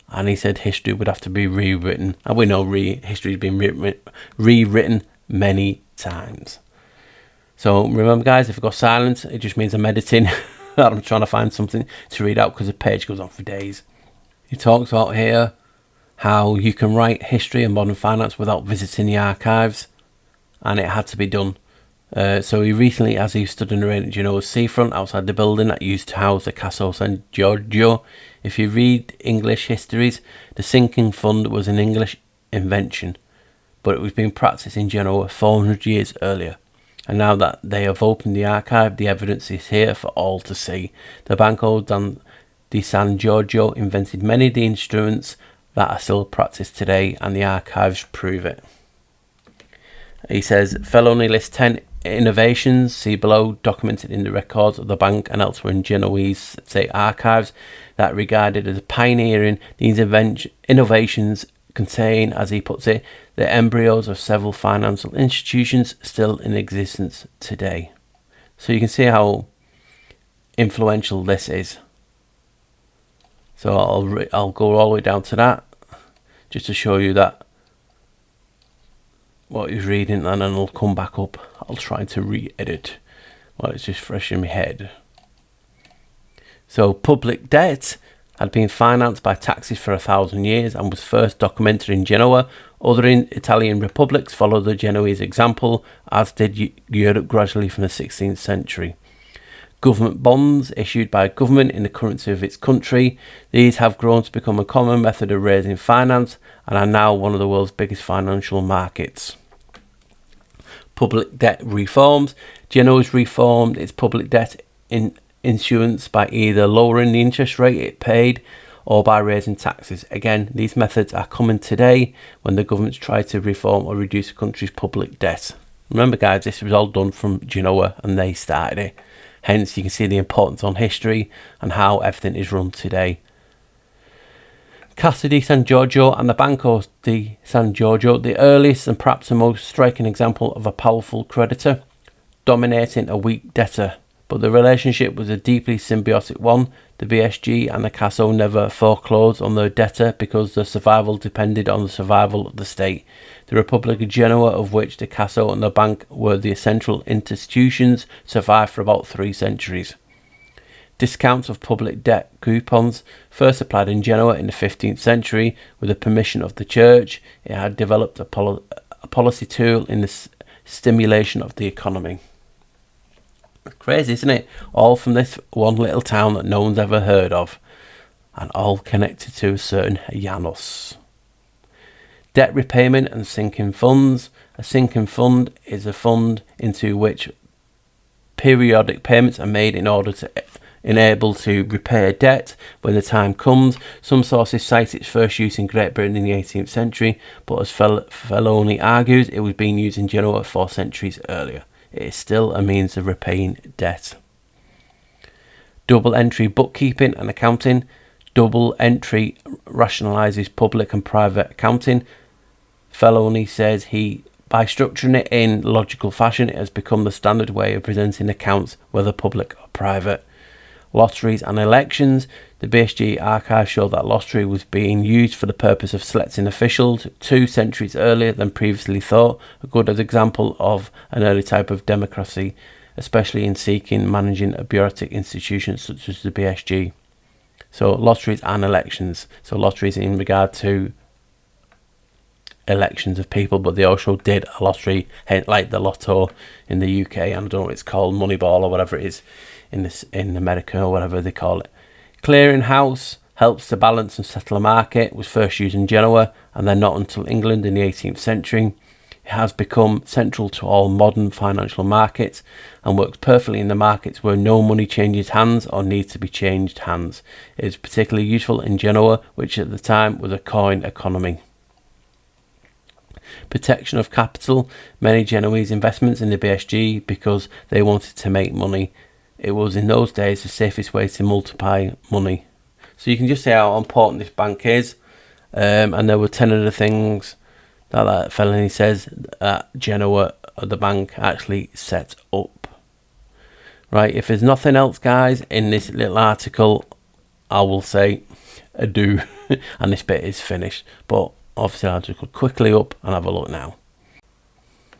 and he said history would have to be rewritten, and we know history has been rewritten many times. So remember, guys, if I go silent, it just means I'm editing. I'm trying to find something to read out because the page goes on for days. He talks about here how you can write history and modern finance without visiting the archives, and it had to be done. So he recently, as he stood in the rain at Genoa's seafront outside the building that used to house the Castle San Giorgio, if you read English histories, the sinking fund was an English invention, but it was being practiced in Genoa 400 years earlier. And now that they have opened the archive, the evidence is here for all to see. The Banco di San Giorgio invented many of the instruments that are still practiced today, and the archives prove it. He says, Felloni lists 10 innovations, see below, documented in the records of the bank and elsewhere in Genoese state archives, that regarded as pioneering. These innovations contain, as he puts it, the embryos of several financial institutions still in existence today. So you can see how influential this is. So I'll go all the way down to that, just to show you that what he's reading, and then I'll come back up. I'll try to re-edit while it's just fresh in my head. So public debt had been financed by taxes for 1,000 years and was first documented in Genoa. Other Italian republics followed the Genoese example, as did Europe gradually from the 16th century. Government bonds issued by a government in the currency of its country. These have grown to become a common method of raising finance and are now one of the world's biggest financial markets. Public debt reforms. Genoa has reformed its public debt issuance by either lowering the interest rate it paid or by raising taxes. Again, these methods are common today when the governments try to reform or reduce a country's public debt. Remember guys, this was all done from Genoa and they started it. Hence you can see the importance on history and how everything is run today. Cassa di San Giorgio and the Banco di San Giorgio, the earliest and perhaps the most striking example of a powerful creditor dominating a weak debtor. But the relationship was a deeply symbiotic one. The BSG and the Casso never foreclosed on their debtor because their survival depended on the survival of the state. The Republic of Genoa, of which the Casso and the bank were the essential institutions, survived for about 3 centuries. Discounts of public debt coupons first applied in Genoa in the 15th century with the permission of the church. It had developed a policy tool in the stimulation of the economy. Crazy, isn't it? All from this one little town that no one's ever heard of, and all connected to a certain Janus. Debt repayment and sinking funds. A sinking fund is a fund into which periodic payments are made in order to enable to repay debt when the time comes. Some sources cite its first use in Great Britain in the 18th century, but as Felloni argues, it was being used in Genoa 4 centuries earlier. It is still a means of repaying debt. Double entry bookkeeping and accounting. Double entry rationalises public and private accounting. Felloni says by structuring it in logical fashion, it has become the standard way of presenting accounts, whether public or private. Lotteries and elections. The BSG archive showed that lottery was being used for the purpose of selecting officials 2 centuries earlier than previously thought, a good example of an early type of democracy, especially in seeking managing a bureaucratic institution such as the BSG. So lotteries and elections. So lotteries in regard to elections of people, but they also did a lottery like the lotto in the UK, and I don't know what it's called, Moneyball or whatever it is in America or whatever they call it. Clearinghouse helps to balance and settle a market, was first used in Genoa and then not until England in the 18th century. It has become central to all modern financial markets and works perfectly in the markets where no money changes hands or needs to be changed hands. It is particularly useful in Genoa, which at the time was a coin economy. Protection of capital. Many Genoese investments in the BSG because they wanted to make money. It was in those days the safest way to multiply money. So you can just see how important this bank is. And there were 10 of the things that Fellini says that Genoa, the bank, actually set up. Right, if there's nothing else, guys, in this little article, I will say adieu. And this bit is finished. But obviously I'll just go quickly up and have a look now.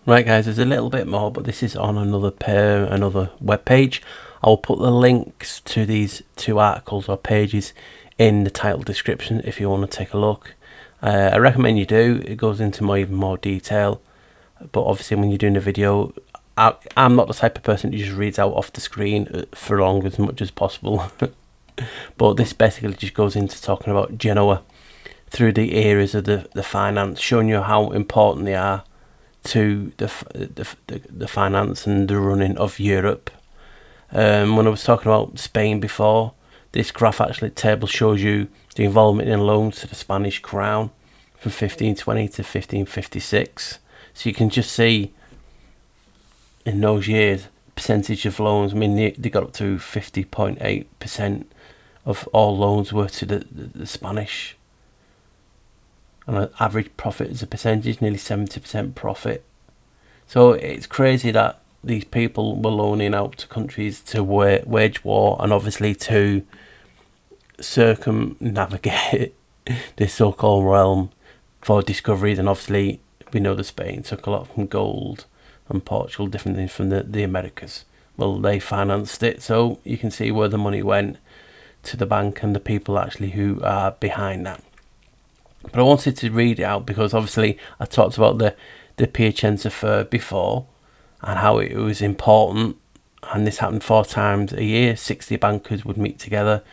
Right guys, there's a little bit more, but this is on another web page. I'll put the links to these 2 articles or pages in the title description if you want to take a look. I recommend you do. It goes into even more detail, but obviously when you're doing a video, I'm not the type of person who just reads out off the screen for long as much as possible. But this basically just goes into talking about Genoa through the eras of the finance, showing you how important they are to the finance and the running of Europe. When I was talking about Spain before, this graph table shows you the involvement in loans to the Spanish crown from 1520 to 1556. So you can just see in those years percentage of loans. I mean, they got up to 50.8% of all loans were to the Spanish. And an average profit as a percentage, nearly 70% profit. So it's crazy that these people were loaning out to countries to wage war and obviously to circumnavigate this so-called realm for discoveries. And obviously we know that Spain took a lot from gold and Portugal, different things from the Americas. Well, they financed it, so you can see where the money went to the bank and the people actually who are behind that. But I wanted to read it out because obviously I talked about the Piacenza Fair before and how it was important, and this happened 4 times a year. 60 bankers would meet together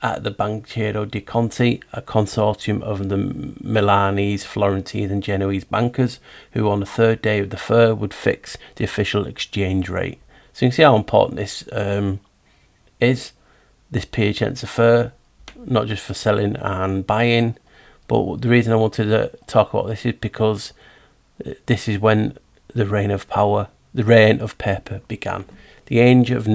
at the Banchero di Conti, a consortium of the Milanese, Florentine and Genoese bankers, who on the third day of the fair would fix the official exchange rate. So you can see how important this is, this Piacenza fair, not just for selling and buying, but the reason I wanted to talk about this is because this is when the reign of paper began. The age of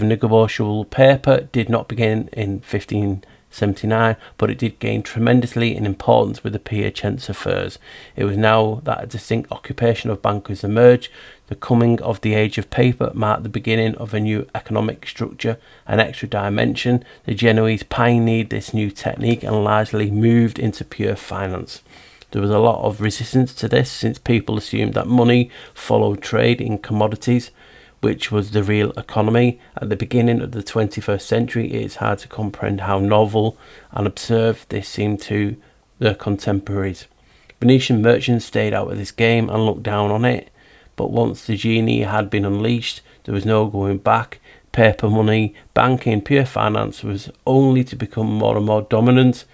negotiable paper did not begin in 1579, but it did gain tremendously in importance with the Piacenza fairs. It was now that a distinct occupation of bankers emerged. The coming of the age of paper marked the beginning of a new economic structure, an extra dimension. The Genoese pioneered this new technique and largely moved into pure finance. There was a lot of resistance to this, since people assumed that money followed trade in commodities, which was the real economy. At the beginning of the 21st century, it is hard to comprehend how novel and absurd this seemed to their contemporaries. Venetian merchants stayed out of this game and looked down on it, but once the genie had been unleashed, there was no going back. Paper money, banking, pure finance was only to become more and more dominant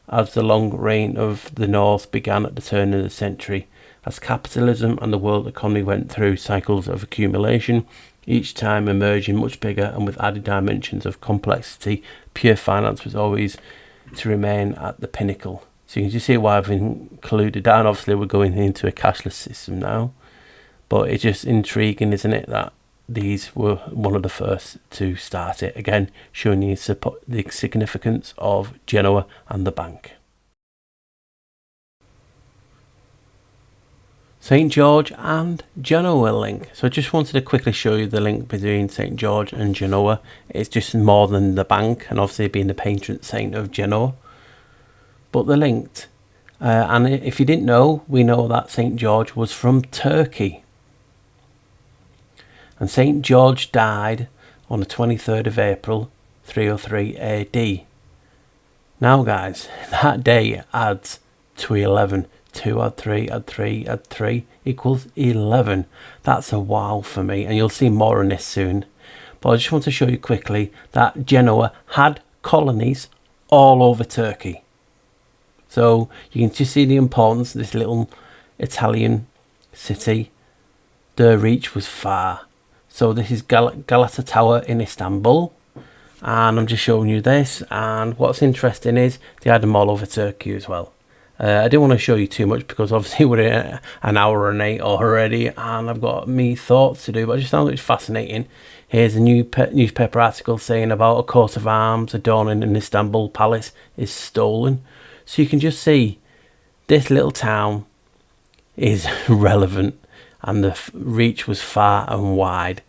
as the long reign of the North began at the turn of the century. As capitalism and the world economy went through cycles of accumulation, each time emerging much bigger and with added dimensions of complexity, pure finance was always to remain at the pinnacle. So you can just see why I've included that, and obviously we're going into a cashless system now. But it's just intriguing, isn't it, that these were one of the first to start it. Again, showing you the significance of Genoa and the bank. St. George and Genoa link. So I just wanted to quickly show you the link between St. George and Genoa. It's just more than the bank, and obviously being the patron saint of Genoa. But they're linked. And if you didn't know, we know that St. George was from Turkey. And St. George died on the 23rd of April, 303 AD. Now guys, that day adds to 11. 2 add 3 add 3 add 3 equals 11. That's a wow for me, and you'll see more on this soon. But I just want to show you quickly that Genoa had colonies all over Turkey. So you can just see the importance of this little Italian city. Their reach was far. So this is Galata Tower in Istanbul, and I'm just showing you this. And what's interesting is they had them all over Turkey as well. I didn't want to show you too much because obviously we're in an hour and 8 already, and I've got me thoughts to do, but I just found it fascinating. Here's a new newspaper article saying about a coat of arms adorning an Istanbul palace is stolen. So you can just see this little town is relevant, and the reach was far and wide,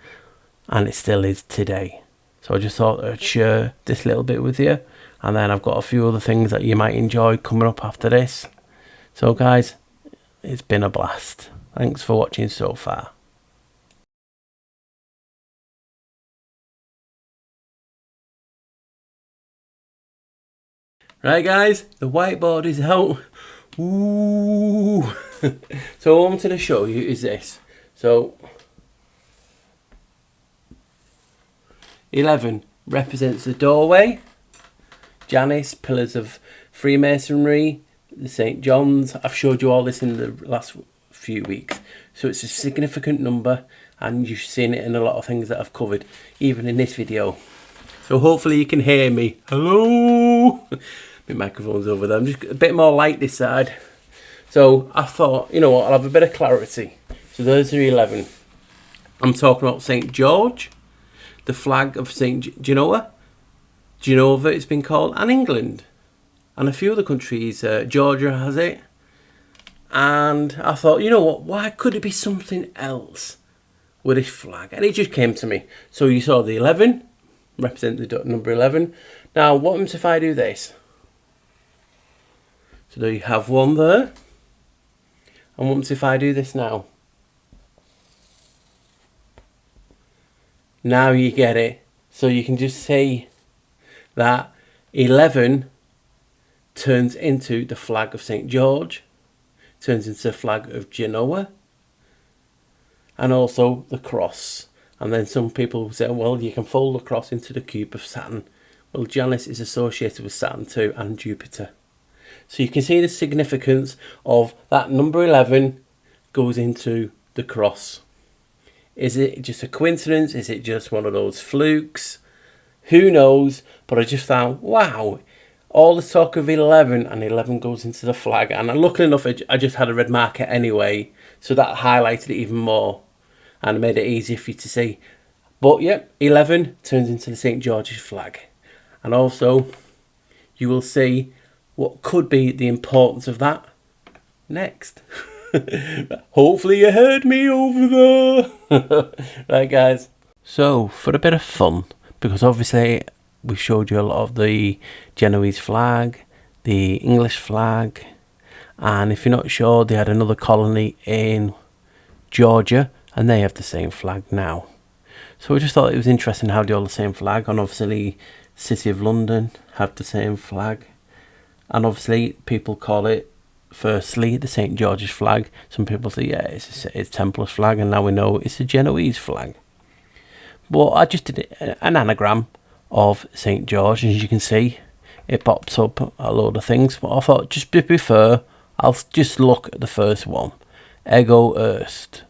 and it still is today. So I just thought I'd share this little bit with you. And then I've got a few other things that you might enjoy coming up after this. So guys, it's been a blast. Thanks for watching so far. Right guys, the whiteboard is out. Ooh. So what I wanted to show you is this. So 11 represents the doorway. Janus, pillars of Freemasonry, the St. John's. I've showed you all this in the last few weeks. So it's a significant number, and you've seen it in a lot of things that I've covered, even in this video. So hopefully you can hear me. Hello! My microphone's over there. I'm just a bit more light this side. So I thought, you know what, I'll have a bit of clarity. So those are 11. I'm talking about St. George, the flag of St. Genoa, Genova it's been called, and England, and a few other countries. Georgia has it. And I thought, you know what, why could it be something else with this flag? And it just came to me. So you saw the 11 represent the number 11. Now what happens if I do this? So there you have one there. And what happens if I do this now? Now you get it. So you can just see that 11 turns into the flag of St. George, turns into the flag of Genoa, and also the cross. And then some people say, well, you can fold the cross into the cube of Saturn, Well, Janus is associated with Saturn too and Jupiter. So you can see the significance of that number 11 goes into the cross. Is it just a coincidence? Is it just one of those flukes? Who knows? But I just found, wow, all the talk of 11 and 11 goes into the flag. And luckily enough, I just had a red marker anyway. So that highlighted it even more and made it easier for you to see. But yep, 11 turns into the St. George's flag. And also, you will see what could be the importance of that next. Hopefully you heard me over there. Right, guys. So, for a bit of fun, because obviously we showed you a lot of the Genoese flag, the English flag, and if you're not sure, they had another colony in Georgia, and they have the same flag now. So we just thought it was interesting how they all the same flag, and obviously City of London have the same flag, and obviously people call it firstly the St. George's flag. Some people say yeah, it's Templars flag, and now we know it's a Genoese flag. But I just did an anagram of St. George, and as you can see it pops up a load of things, but I thought just to be fair, I'll just look at the first one, Ego Erst.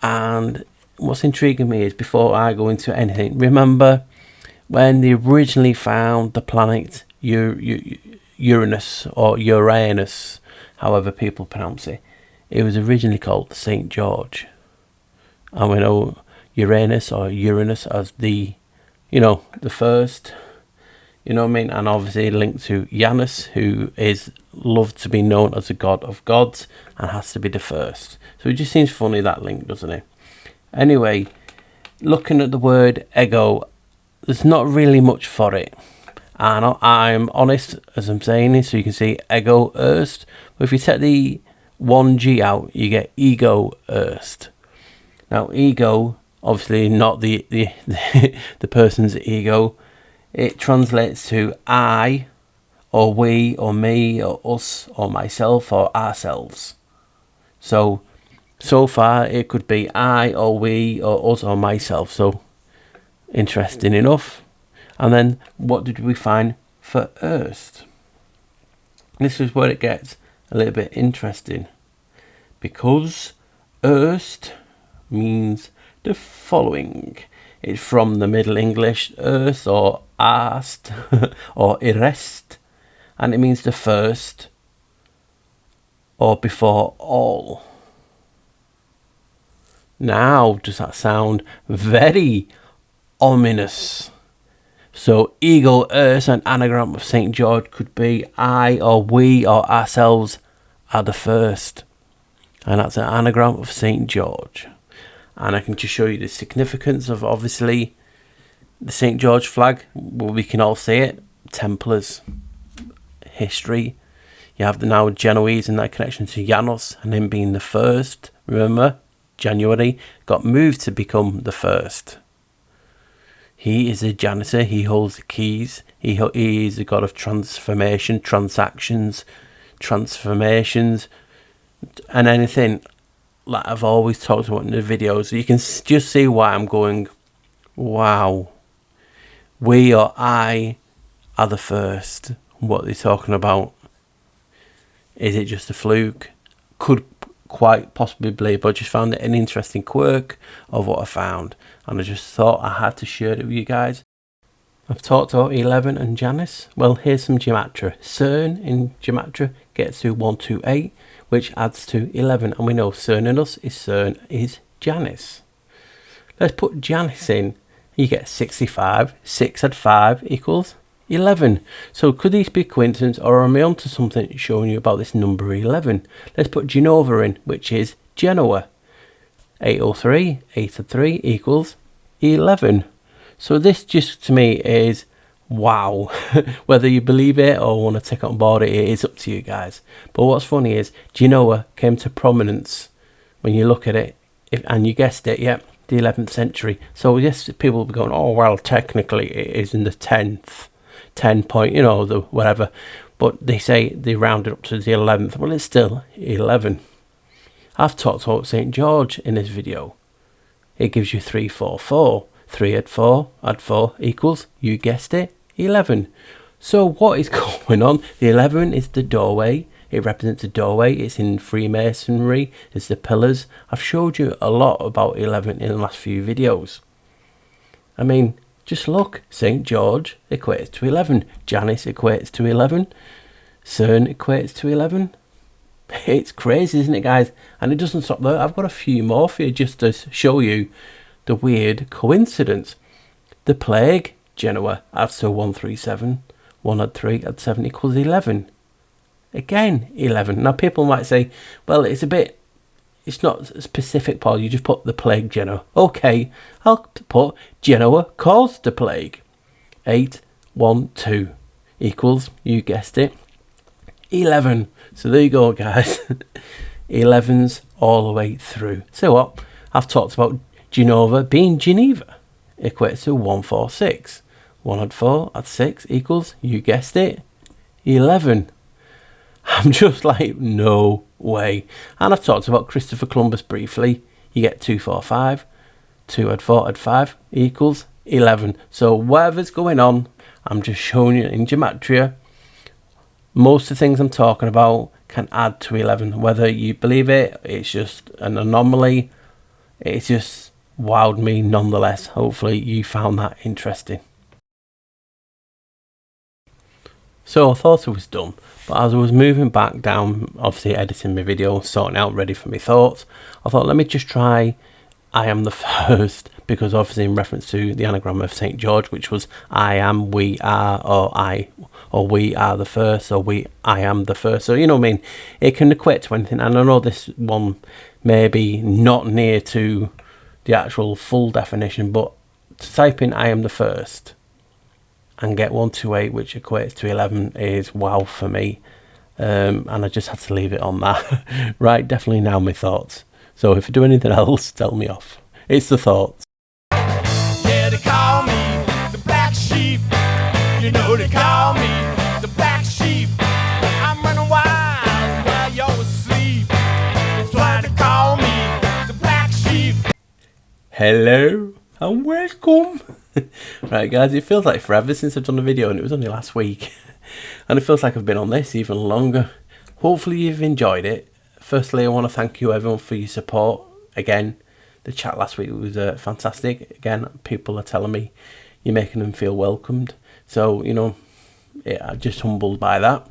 And what's intriguing me is, before I go into anything, remember when they originally found the planet Uranus, or Uranus, however people pronounce it, it was originally called St. George. And we know Uranus or Uranus as the first, you know what I mean? And obviously linked to Janus, who is loved to be known as the god of gods and has to be the first. So it just seems funny, that link, doesn't it? Anyway, looking at the word ego, there's not really much for it. And I'm honest as I'm saying this, so you can see ego erst. But if you take the 1G out, you get ego erst. Now, ego, obviously not the person's ego. It translates to I, or we, or me, or us, or myself, or ourselves. So far it could be I, or we, or us, or myself. So interesting enough. And then what did we find for erst? This is where it gets a little bit interesting, because erst means the following. It's from the Middle English erst, or arst, or erest, and it means the first, or before all. Now, does that sound very ominous? So ego erst, an anagram of St. George, could be I, or we, or ourselves are the first. And that's an anagram of St. George. And I can just show you the significance of, obviously, the St. George flag. Well, we can all see it. Templars, history. You have the now Genoese in that connection to Janus, and him being the first. Remember, January got moved to become the first. He is a janitor. He holds the keys. He is the god of transformation, transactions, transformations, and anything like I've always talked about in the videos. So you can just see why I'm going, wow. We, or I, are the first. What they're talking about. Is it just a fluke? Could quite possibly be, but I just found it an interesting quirk of what I found, and I just thought I had to share it with you guys. I've talked about 11 and Janus. Well, here's some gematria. CERN in gematria gets to 128, which adds to 11, and we know CERN is Janus. Let's put Janus in. You get 65. 6 add 5 equals 11. So could these be coincidence, or am I onto something showing you about this number 11? Let's put Genova in, which is Genoa. 803, 8 add 3 equals 11. So this just to me is wow. Whether you believe it or want to take it on board, it is up to you guys. But what's funny is Genoa came to prominence when you look at it, and you guessed it, yep, the 11th century. So yes, people will be going, oh well, technically it is in the 10th. 10 point, the whatever, but they say they round it up to the 11th. Well, it's still 11. I've talked about St. George in this video. It gives you 344. 3 add 4 equals, you guessed it, 11. So what is going on? The 11 is the doorway. It represents a doorway. It's in Freemasonry. It's the pillars. I've showed you a lot about 11 in the last few videos. I mean, just look. St. George equates to 11. Janus equates to 11. CERN equates to 11. It's crazy, isn't it, guys? And it doesn't stop there. I've got a few more for you just to show you the weird coincidence. The plague, Genoa, adds to 137. 1 add 3 add 7 equals 11. Again, 11. Now, people might say, well, it's not specific, Paul. You just put the plague, Genoa. Okay, I'll put Genoa caused the plague. 8, 1, 2 equals, you guessed it, 11. So there you go, guys. 11's all the way through. So what? I've talked about Genova being Geneva. Equates to 146. 1 add 4 add 6 equals, you guessed it, 11. I'm just like, no way. And I've talked about Christopher Columbus briefly. You get 245. 2 add 4 add 5 equals 11. So whatever's going on, I'm just showing you in gematria. Most of the things I'm talking about can add to 11. Whether you believe it, it's just an anomaly. It's just wowed me nonetheless. Hopefully you found that interesting. So I thought it was done, but as I was moving back down, obviously editing my video, sorting out, ready for my thoughts, I thought, let me just try I am the first, because obviously in reference to the anagram of St. George, which was I am, we are, or we are the first, or I am the first. So, you know what I mean? It can equate to anything. And I know this one may be not near to the actual full definition, but to type in I am the first and get 128, which equates to 11, is wow for me. And I just had to leave it on that. Right, definitely now my thoughts. So if you do anything else, tell me off. It's the thoughts. Yeah, they call me the black sheep. You know they call me the black sheep. I'm running wild while you're asleep. That's why they call me the black sheep. Hello and welcome. Right, guys, it feels like forever since I've done a video, and it was only last week. And it feels like I've been on this even longer. Hopefully you've enjoyed it. Firstly, I want to thank you everyone for your support. Again, the chat last week was fantastic. Again, people are telling me you're making them feel welcomed. So, you know, I'm just humbled by that.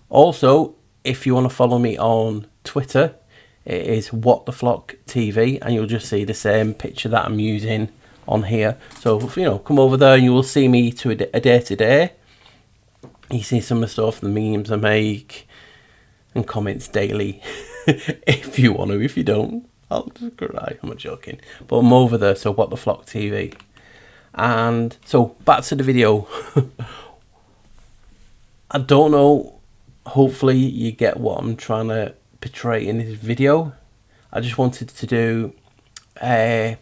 Also, if you want to follow me on Twitter, it is What the Flock TV, and you'll just see the same picture that I'm using on here. So, you know, come over there and you will see me to a day to day. You see some of the stuff, the memes I make, and comments daily. If you want to. If you don't, I'll just cry. I'm not joking. But I'm over there, so What the Flock TV. And so back to the video. I don't know. Hopefully you get what I'm trying to portray in this video. I just wanted to do a,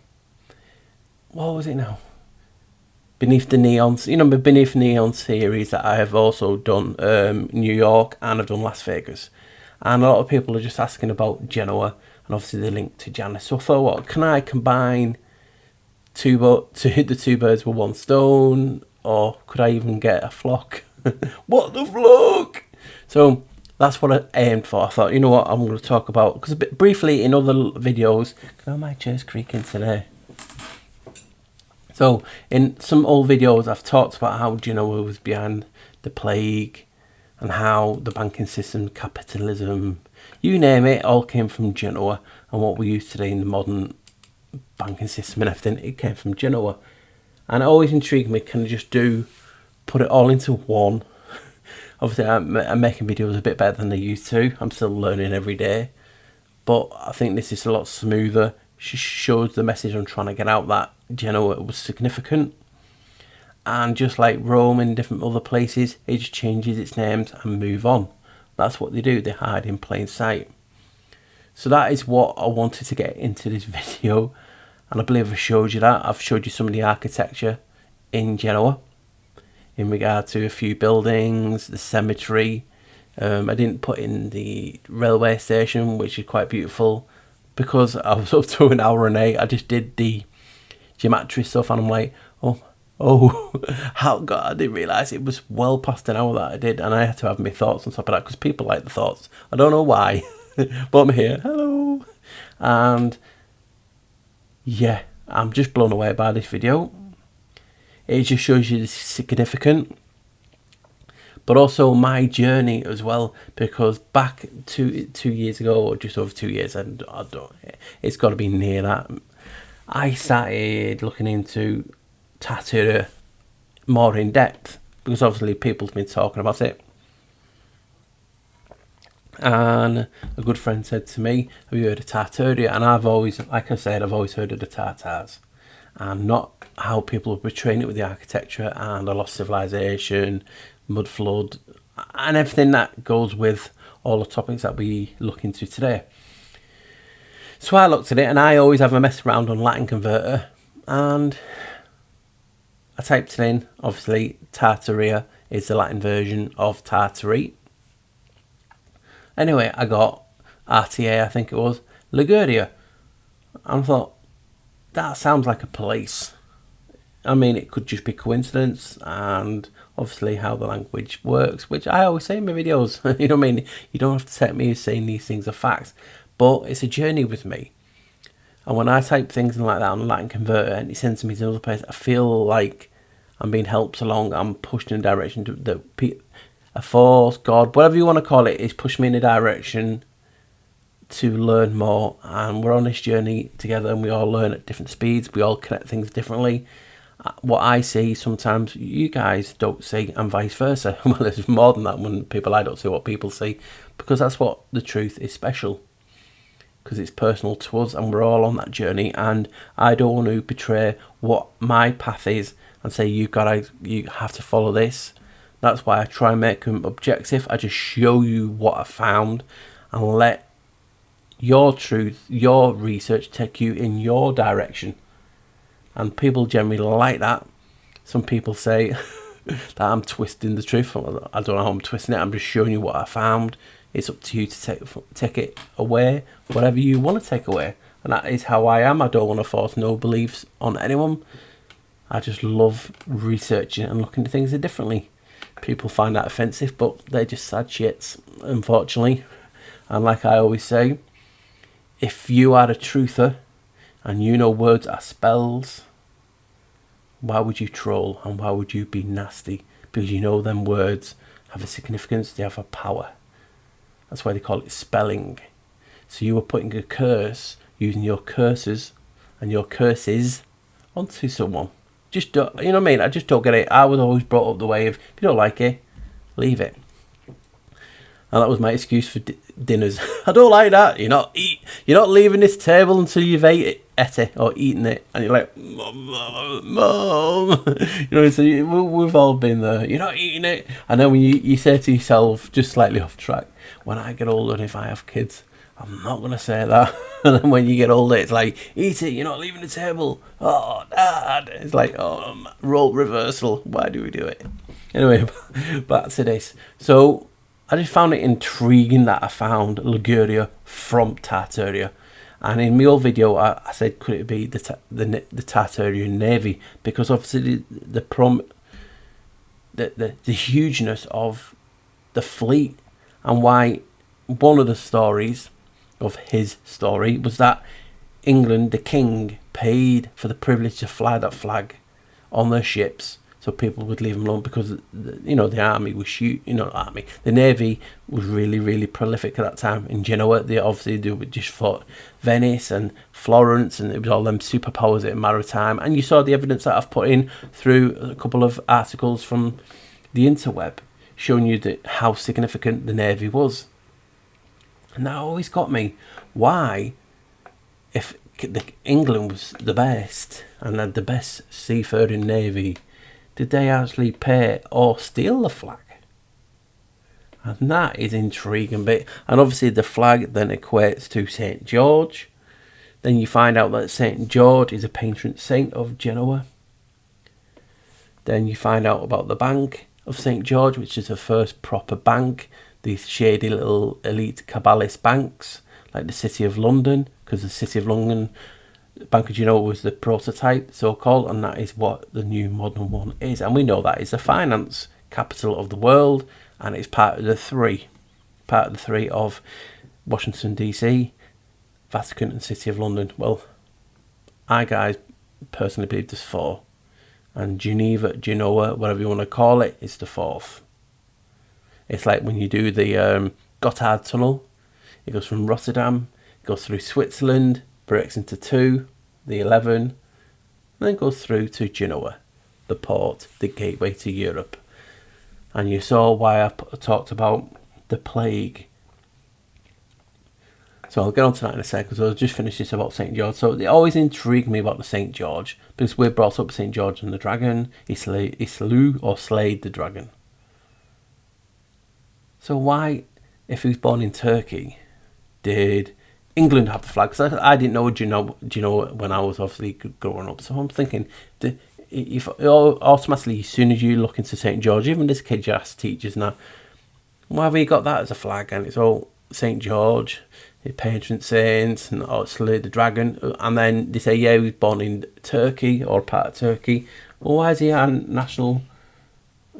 what was it now? Beneath the Neons, you know, the Beneath Neon series that I have also done New York, and I've done Las Vegas. And a lot of people are just asking about Genoa, and obviously the link to Janus. So I thought, what can I combine to hit the two birds with one stone, or could I even get a flock? What the flock? So that's what I aimed for. I thought, you know what, I'm going to talk about, because briefly in other videos, my chair's creaking today. So in some old videos, I've talked about how Genoa was behind the plague, and how the banking system, capitalism, you name it, all came from Genoa. And what we use today in the modern banking system and everything, it came from Genoa. And it always intrigued me, can I just put it all into one? Obviously, I'm making videos a bit better than I used to. I'm still learning every day. But I think this is a lot smoother. Shows the message I'm trying to get out, that Genoa was significant. And just like Rome and different other places, it just changes its names and move on. That's what they do. They hide in plain sight. So that is what I wanted to get into this video. And I believe I showed you that. I've showed you some of the architecture in Genoa in regard to a few buildings, the cemetery. I didn't put in the railway station, which is quite beautiful, because I was up to an hour and 8. I just did the geometry stuff, and I'm like, oh, how God, I didn't realise it was well past an hour that I did, and I had to have my thoughts on top of that, because people like the thoughts. I don't know why, but I'm here. Hello. And yeah, I'm just blown away by this video. It just shows you the significant, but also my journey as well, because back 2 years ago, or just over 2 years, and I don't, it's got to be near that, I started looking into Tartaria more in depth, because obviously people's been talking about it. And a good friend said to me, have you heard of Tartaria? And I've always, like I said, I've always heard of the Tartars, and not how people are portraying it with the architecture and a lost civilization, mud flood, and everything that goes with all the topics that we look into today. So I looked at it, and I always have a mess around on Latin Converter, and I typed it in. Obviously, Tartaria is the Latin version of Tartary. Anyway, I got RTA, I think it was, Liguria. And I thought, that sounds like a place. I mean, it could just be coincidence, and obviously how the language works, which I always say in my videos. You know what I mean? You don't have to take me as saying these things are facts, but it's a journey with me. And when I type things like that on Latin Converter and it sends me to another place, I feel like I'm being helped along. I'm pushed in a direction that a force, God, whatever you want to call it, is pushing me in a direction to learn more. And we're on this journey together, and we all learn at different speeds. We all connect things differently. What I see sometimes you guys don't see, and vice versa. Well, there's more than that when I don't see what people see, because that's what the truth is special, because it's personal to us, and we're all on that journey. And I don't want to betray what my path is and say you have to follow this. That's why I try and make them objective. I just show you what I found and let your truth, your research take you in your direction. And people generally like that. Some people say that I'm twisting the truth. I don't know how I'm twisting it. I'm just showing you what I found. It's up to you to take it away, whatever you want to take away. And that is how I am. I don't want to force no beliefs on anyone. I just love researching and looking at things differently. People find that offensive, but they're just sad shits, unfortunately. And like I always say, if you are a truther and you know words are spells, why would you troll and why would you be nasty? Because you know them words have a significance, they have a power. That's why they call it spelling. So you were putting a curse, using your curses and your curses onto someone. Just don't, you know what I mean? I just don't get it. I was always brought up the way of, if you don't like it, leave it. And that was my excuse for dinners. I don't like that. You're not leaving this table until you've ate it or eaten it. And you're like, Mom. You know, so we've all been there. You're not eating it. And then when you say to yourself, just slightly off track, when I get older and if I have kids, I'm not going to say that. And then when you get older, it's like, eat it, you're not leaving the table. Oh, Dad. It's like, oh, role reversal. Why do we do it? Anyway, back to this. So I just found it intriguing that I found Liguria from Tartaria. And in my old video, I said, could it be the Tartarian Navy? Because obviously the hugeness of the fleet, and why one of the stories of his story was that England, the king, paid for the privilege to fly that flag on their ships, so people would leave them alone, because the army was the navy was really, really prolific at that time in Genoa. They just fought Venice and Florence, and it was all them superpowers in maritime. And you saw the evidence that I've put in through a couple of articles from the interweb, showing you how significant the navy was. And that always got me. Why, if England was the best and had the best seafaring navy, did they actually pay or steal the flag? And that is intriguing bit. And obviously the flag then equates to St. George. Then you find out that St. George is a patron saint of Genoa. Then you find out about the Bank of St. George, which is the first proper bank. These shady little elite cabalist banks, like the City of London, because the City of London Bank of Genoa was the prototype, so-called, and that is what the new modern one is. And we know that is the finance capital of the world, and it's part of the three of Washington DC, Vatican, and City of London. Well, I guys personally believe there's four, and Geneva, Genoa, whatever you want to call it, is the fourth. It's like when you do the Gotthard Tunnel, it goes from Rotterdam, goes through Switzerland, breaks into two, the 11, and then goes through to Genoa, the port, the gateway to Europe. And you saw why I talked about the plague. So I'll get on to that in a second, because I'll just finish this about St. George. So it always intrigued me about the St. George, because we're brought up St. George and the dragon. He slew or slayed the dragon. So why, if he was born in Turkey, did England have the flag? Because I didn't know Genoa when I was obviously growing up. So I'm thinking, if automatically, as soon as you look into St. George, even as kids you ask teachers now, why have we got that as a flag? And it's all St. George, the patron saint, and slayed the dragon. And then they say, yeah, he was born in Turkey or part of Turkey. Well, why is he our national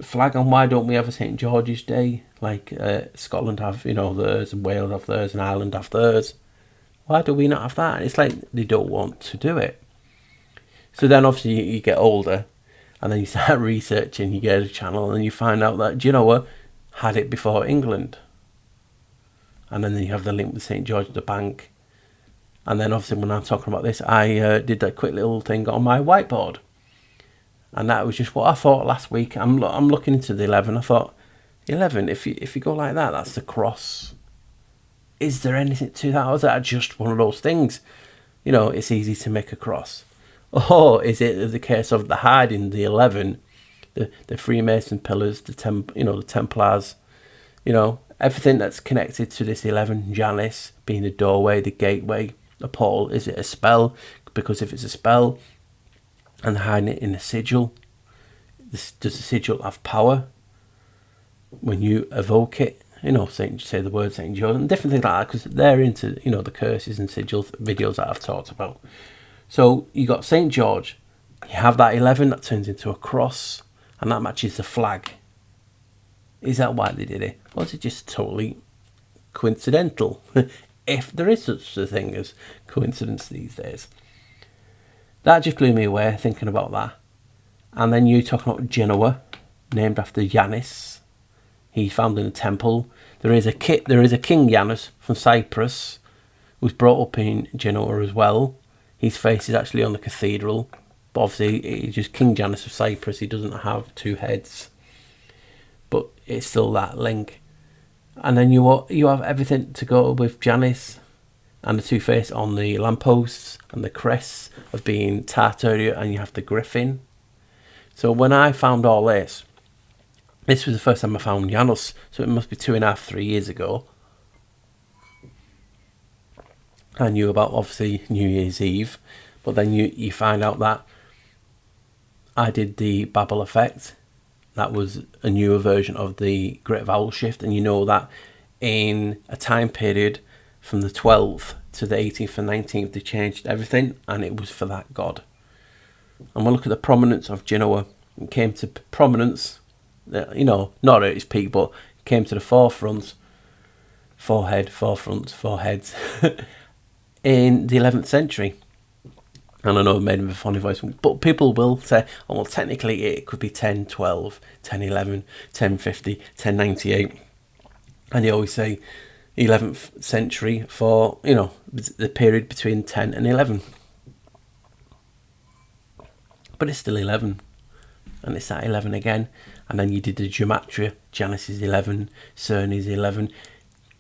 flag, and why don't we have a St. George's Day like Scotland have, theirs, and Wales have theirs, and Ireland have theirs? Why do we not have that? It's like they don't want to do it. So then obviously you get older, and then you start researching, you get a channel, and you find out that Genoa had it before England. And then you have the link with St. George at the bank. And then obviously when I'm talking about this, I did that quick little thing on my whiteboard. And that was just what I thought last week. I'm looking into the 11. I thought, 11, if you go like that, that's the cross. Is there anything to that? Or is that just one of those things? It's easy to make a cross. Or is it the case of the hiding, the 11, the Freemason pillars, the templars, everything that's connected to this 11, Janus being the doorway, the gateway, the portal. Is it a spell? Because if it's a spell, and hiding it in a sigil, does the sigil have power when you evoke it? Say the word St. George, and different things like that, because they're into the curses and sigils videos that I've talked about. So you got St. George, you have that 11 that turns into a cross, and that matches the flag. Is that why they did it, or is it just totally coincidental? If there is such a thing as coincidence these days. That just blew me away thinking about that. And then you talking about Genoa, named after Janus. He's found in a temple. There is a King Janus from Cyprus, who's brought up in Genoa as well. His face is actually on the cathedral, but obviously it's just King Janus of Cyprus. He doesn't have two heads, but it's still that link. And then you have everything to go with Janus, and the two-face on the lampposts, and the crests of being Tartaria, and you have the griffin. So when I found all this was the first time I found Janus, so it must be 2.5, 3 years ago. I knew about, obviously, New Year's Eve, but then you find out that I did the Babel effect. That was a newer version of the Great Vowel Shift, and you know that in a time period from the 12th to the 18th and 19th, they changed everything, and it was for that god. And we'll look at the prominence of Genoa. It came to prominence, not at its peak, but it came to the forefront, four heads, in the 11th century. And I know I made him a funny voice, but people will say, oh, well, technically it could be 1012, 1011, 1050, 1098. And they always say 11th century for, the period between 10 and 11. But it's still 11. And it's that 11 again. And then you did the gematria. Janus is 11. Cern is 11.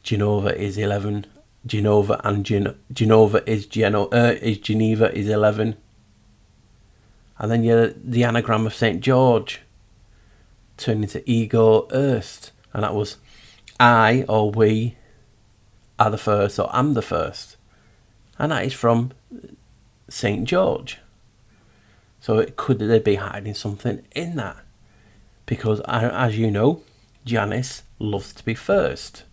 Genova is 11. Genova is Geneva is 11. And then you had the anagram of St. George turned into ego erst. And that was I or we are the first, or am the first. And that is from St. George. So could they be hiding something in that? Because as you know, Janus loves to be first.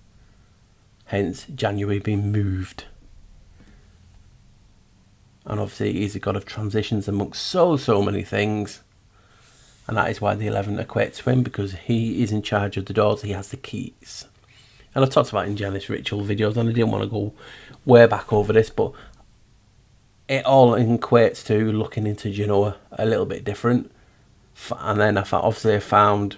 Hence January being moved. And obviously he's a god of transitions amongst so many things. And that is why the 11 equates to him, because he is in charge of the doors, he has the keys. And I've talked about it in Janus ritual videos, and I didn't want to go way back over this, but it all equates to looking into Genoa a little bit different. And then I found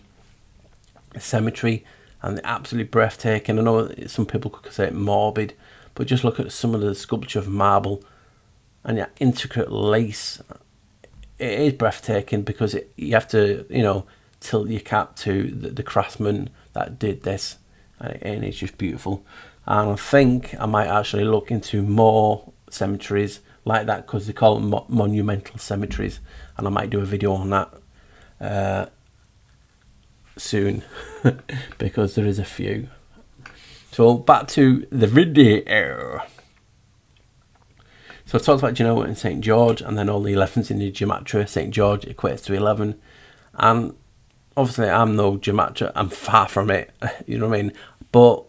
a cemetery, and they're absolutely breathtaking. I know some people could say it morbid, but just look at some of the sculpture of marble and the intricate lace. It is breathtaking, because you have to, tilt your cap to the craftsman that did this, and it's just beautiful. And I think I might actually look into more cemeteries like that, because they call them monumental cemeteries, and I might do a video on that soon because there is a few. So back to the video. So I talked about Genoa and St. George, and then all the 11s in the gematria. St. George equates to 11, and obviously I'm no gematria, I'm far from it, you know what I mean? But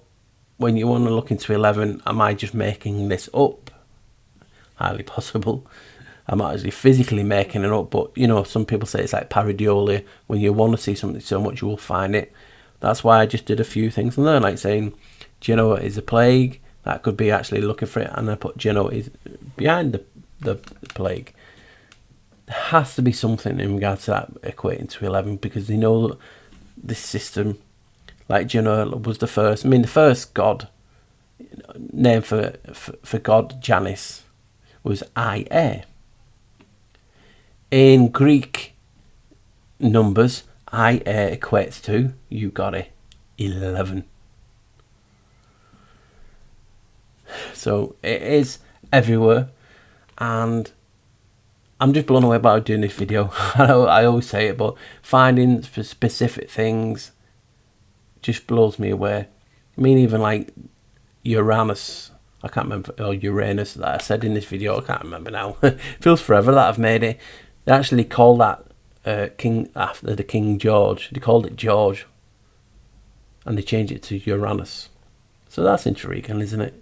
when you want to look into 11, am I just making this up? Highly possible. I'm not actually physically making it up, but some people say it's like pareidolia. When you want to see something so much, you will find it. That's why I just did a few things on there, like saying Genoa is a plague. That could be actually looking for it, and I put Genoa is behind the plague. There has to be something in regards to that equating to 11, because they know that this system, like Genoa was the first. I mean, the first god name for god Janus was Ia. In Greek numbers, Ia equates to, you got it, 11. So it is everywhere, and I'm just blown away by doing this video. I always say it, but finding specific things just blows me away. I mean, even like Uranus, I can't remember, or Uranus that I said in this video, I can't remember now. It feels forever that I've made it. They actually call that king after the King George. They called it George, and they changed it to Uranus. So that's intriguing, isn't it?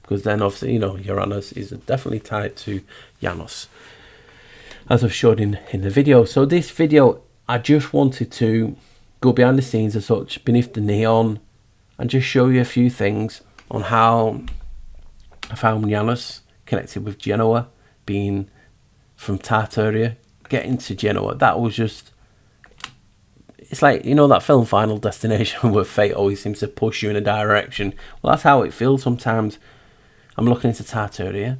Because then obviously, Uranus is definitely tied to Janus, as I've showed in the video. So this video, I just wanted to go behind the scenes as such, beneath the neon, and just show you a few things on how I found Janus connected with Genoa, being from Tartaria, getting to Genoa. That was just, it's like, that film Final Destination where fate always seems to push you in a direction. Well, that's how it feels sometimes. I'm looking into Tartaria,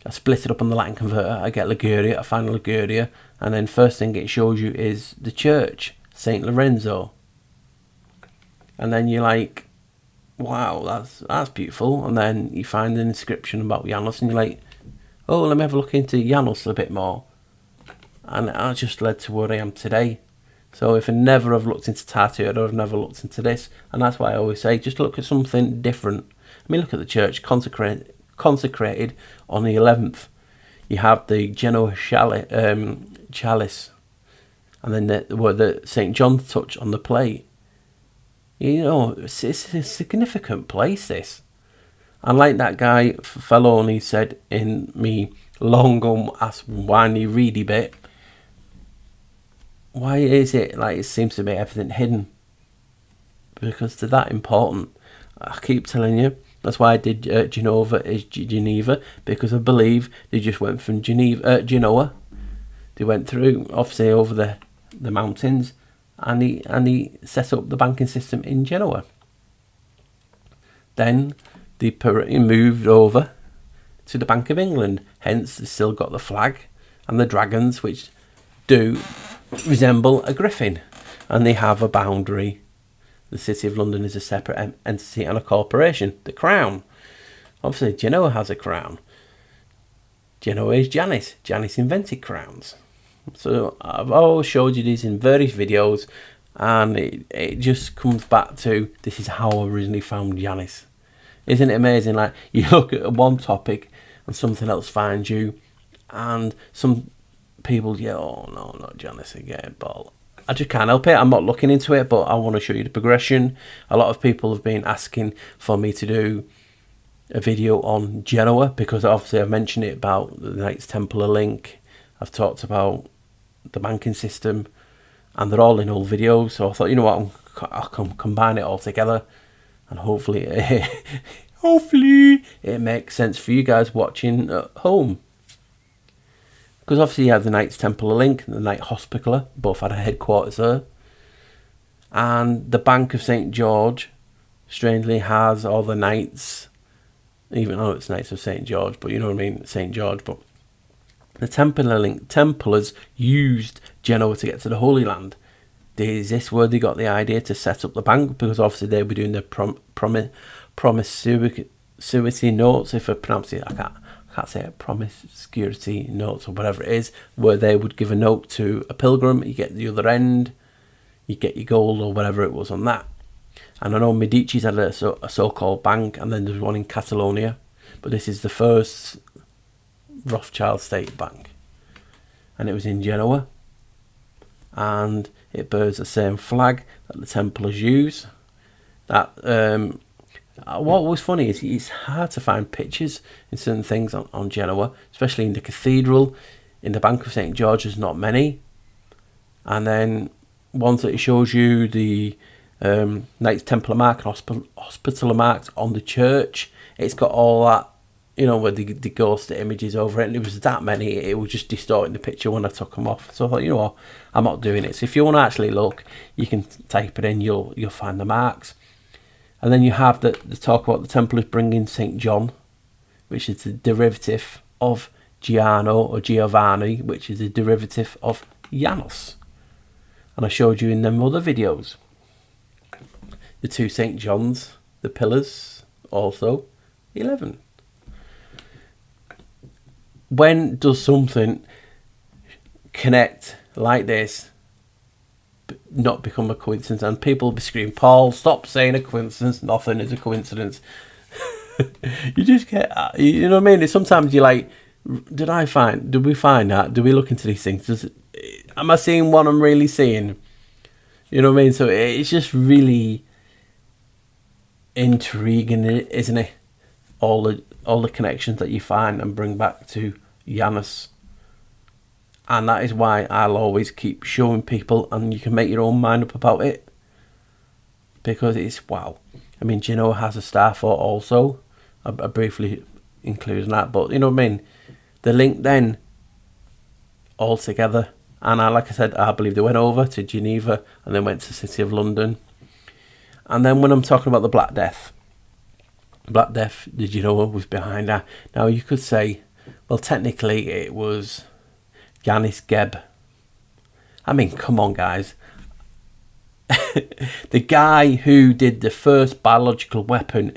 I split it up on the Latin converter, I get Liguria, I find Liguria, and then first thing it shows you is the church, St. Lorenzo. And then you're like, wow, that's beautiful. And then you find an inscription about Janus, and you're like, oh, let me have a look into Janus a bit more. And that just led to where I am today. So if I never have looked into Tartaria, I've never looked into this. And that's why I always say, just look at something different. I mean, look at the church consecrated on the 11th. You have the Genoa chalice, and then the St. John touch on the plate. It's a significant place, this. And like that guy Felloni said in me long ass whiny reedy bit, why is it like it seems to be everything hidden? Because they're that important. I keep telling you. That's why I did Geneva, because I believe they just went from Genoa. They went through, obviously, over the mountains, and he set up the banking system in Genoa. Then they moved over to the Bank of England. Hence, they still got the flag and the dragons, which do resemble a griffin, and they have a boundary. The City of London is a separate entity and a corporation. The crown. Obviously, Genoa has a crown. Genoa is Janus. Janus invented crowns. So I've always showed you these in various videos, and it just comes back to, this is how I originally found Janus. Isn't it amazing? Like, you look at one topic and something else finds you, and some people oh no, not Janus again, but I just can't help it. I'm not looking into it, but I want to show you the progression. A lot of people have been asking for me to do a video on Genoa, because obviously I've mentioned it about the Knights Templar link. I've talked about the banking system, and they're all in old videos. So I thought, you know what, I'll combine it all together, and hopefully it makes sense for you guys watching at home. Because obviously you have the Knights Templar link and the Knight Hospitaller, both had a headquarters there. And the Bank of St. George, strangely, has all the knights, even though it's Knights of St. George, but you know what I mean, St. George. But the Templars used Genoa to get to the Holy Land. Is this where they got the idea to set up the bank? Because obviously they were doing the promiscuity notes, if I pronounce it, I can't say it, promiscuity notes or whatever it is, where they would give a note to a pilgrim, you get the other end, you get your gold or whatever it was on that. And I know Medici's had a so-called bank, and then there's one in Catalonia, but this is the first Rothschild state bank, and it was in Genoa, and it bears the same flag that the Templars use. That what was funny is it's hard to find pictures in certain things on Genoa, especially in the cathedral. In the Bank of St. George, there's not many, and then ones that it shows you the Knights Templar mark and Hospitaller marks on the church. It's got all that, you know, where the ghost images over it, and it was that many, it was just distorting the picture when I took them off. So I thought, you know what, I'm not doing it. So if you want to actually look, you can type it in, you'll find the marks. And then you have the talk about the Templars bringing St. John, which is the derivative of Giano or Giovanni, which is the derivative of Janus. And I showed you in them other videos the two St. Johns, the pillars, also 11. When does something connect like this not become a coincidence? And people will be screaming, Paul, stop saying a coincidence, nothing is a coincidence. You just get, you know what I mean? Sometimes you're like, did we find that? Do we look into these things? Am I seeing what I'm really seeing? You know what I mean? So it's just really intriguing, isn't it? All the connections that you find and bring back to Janus. And that is why I'll always keep showing people, and you can make your own mind up about it, because it's wow. I mean, Genoa has a star fort also. I briefly included that, but you know what I mean? The link then all together. And like I said, I believe they went over to Geneva and then went to the City of London. And then when I'm talking about the Black Death, the Genoa was behind that. Now you could say, well, technically it was Janus Geb. I mean, come on, guys. The guy who did the first biological weapon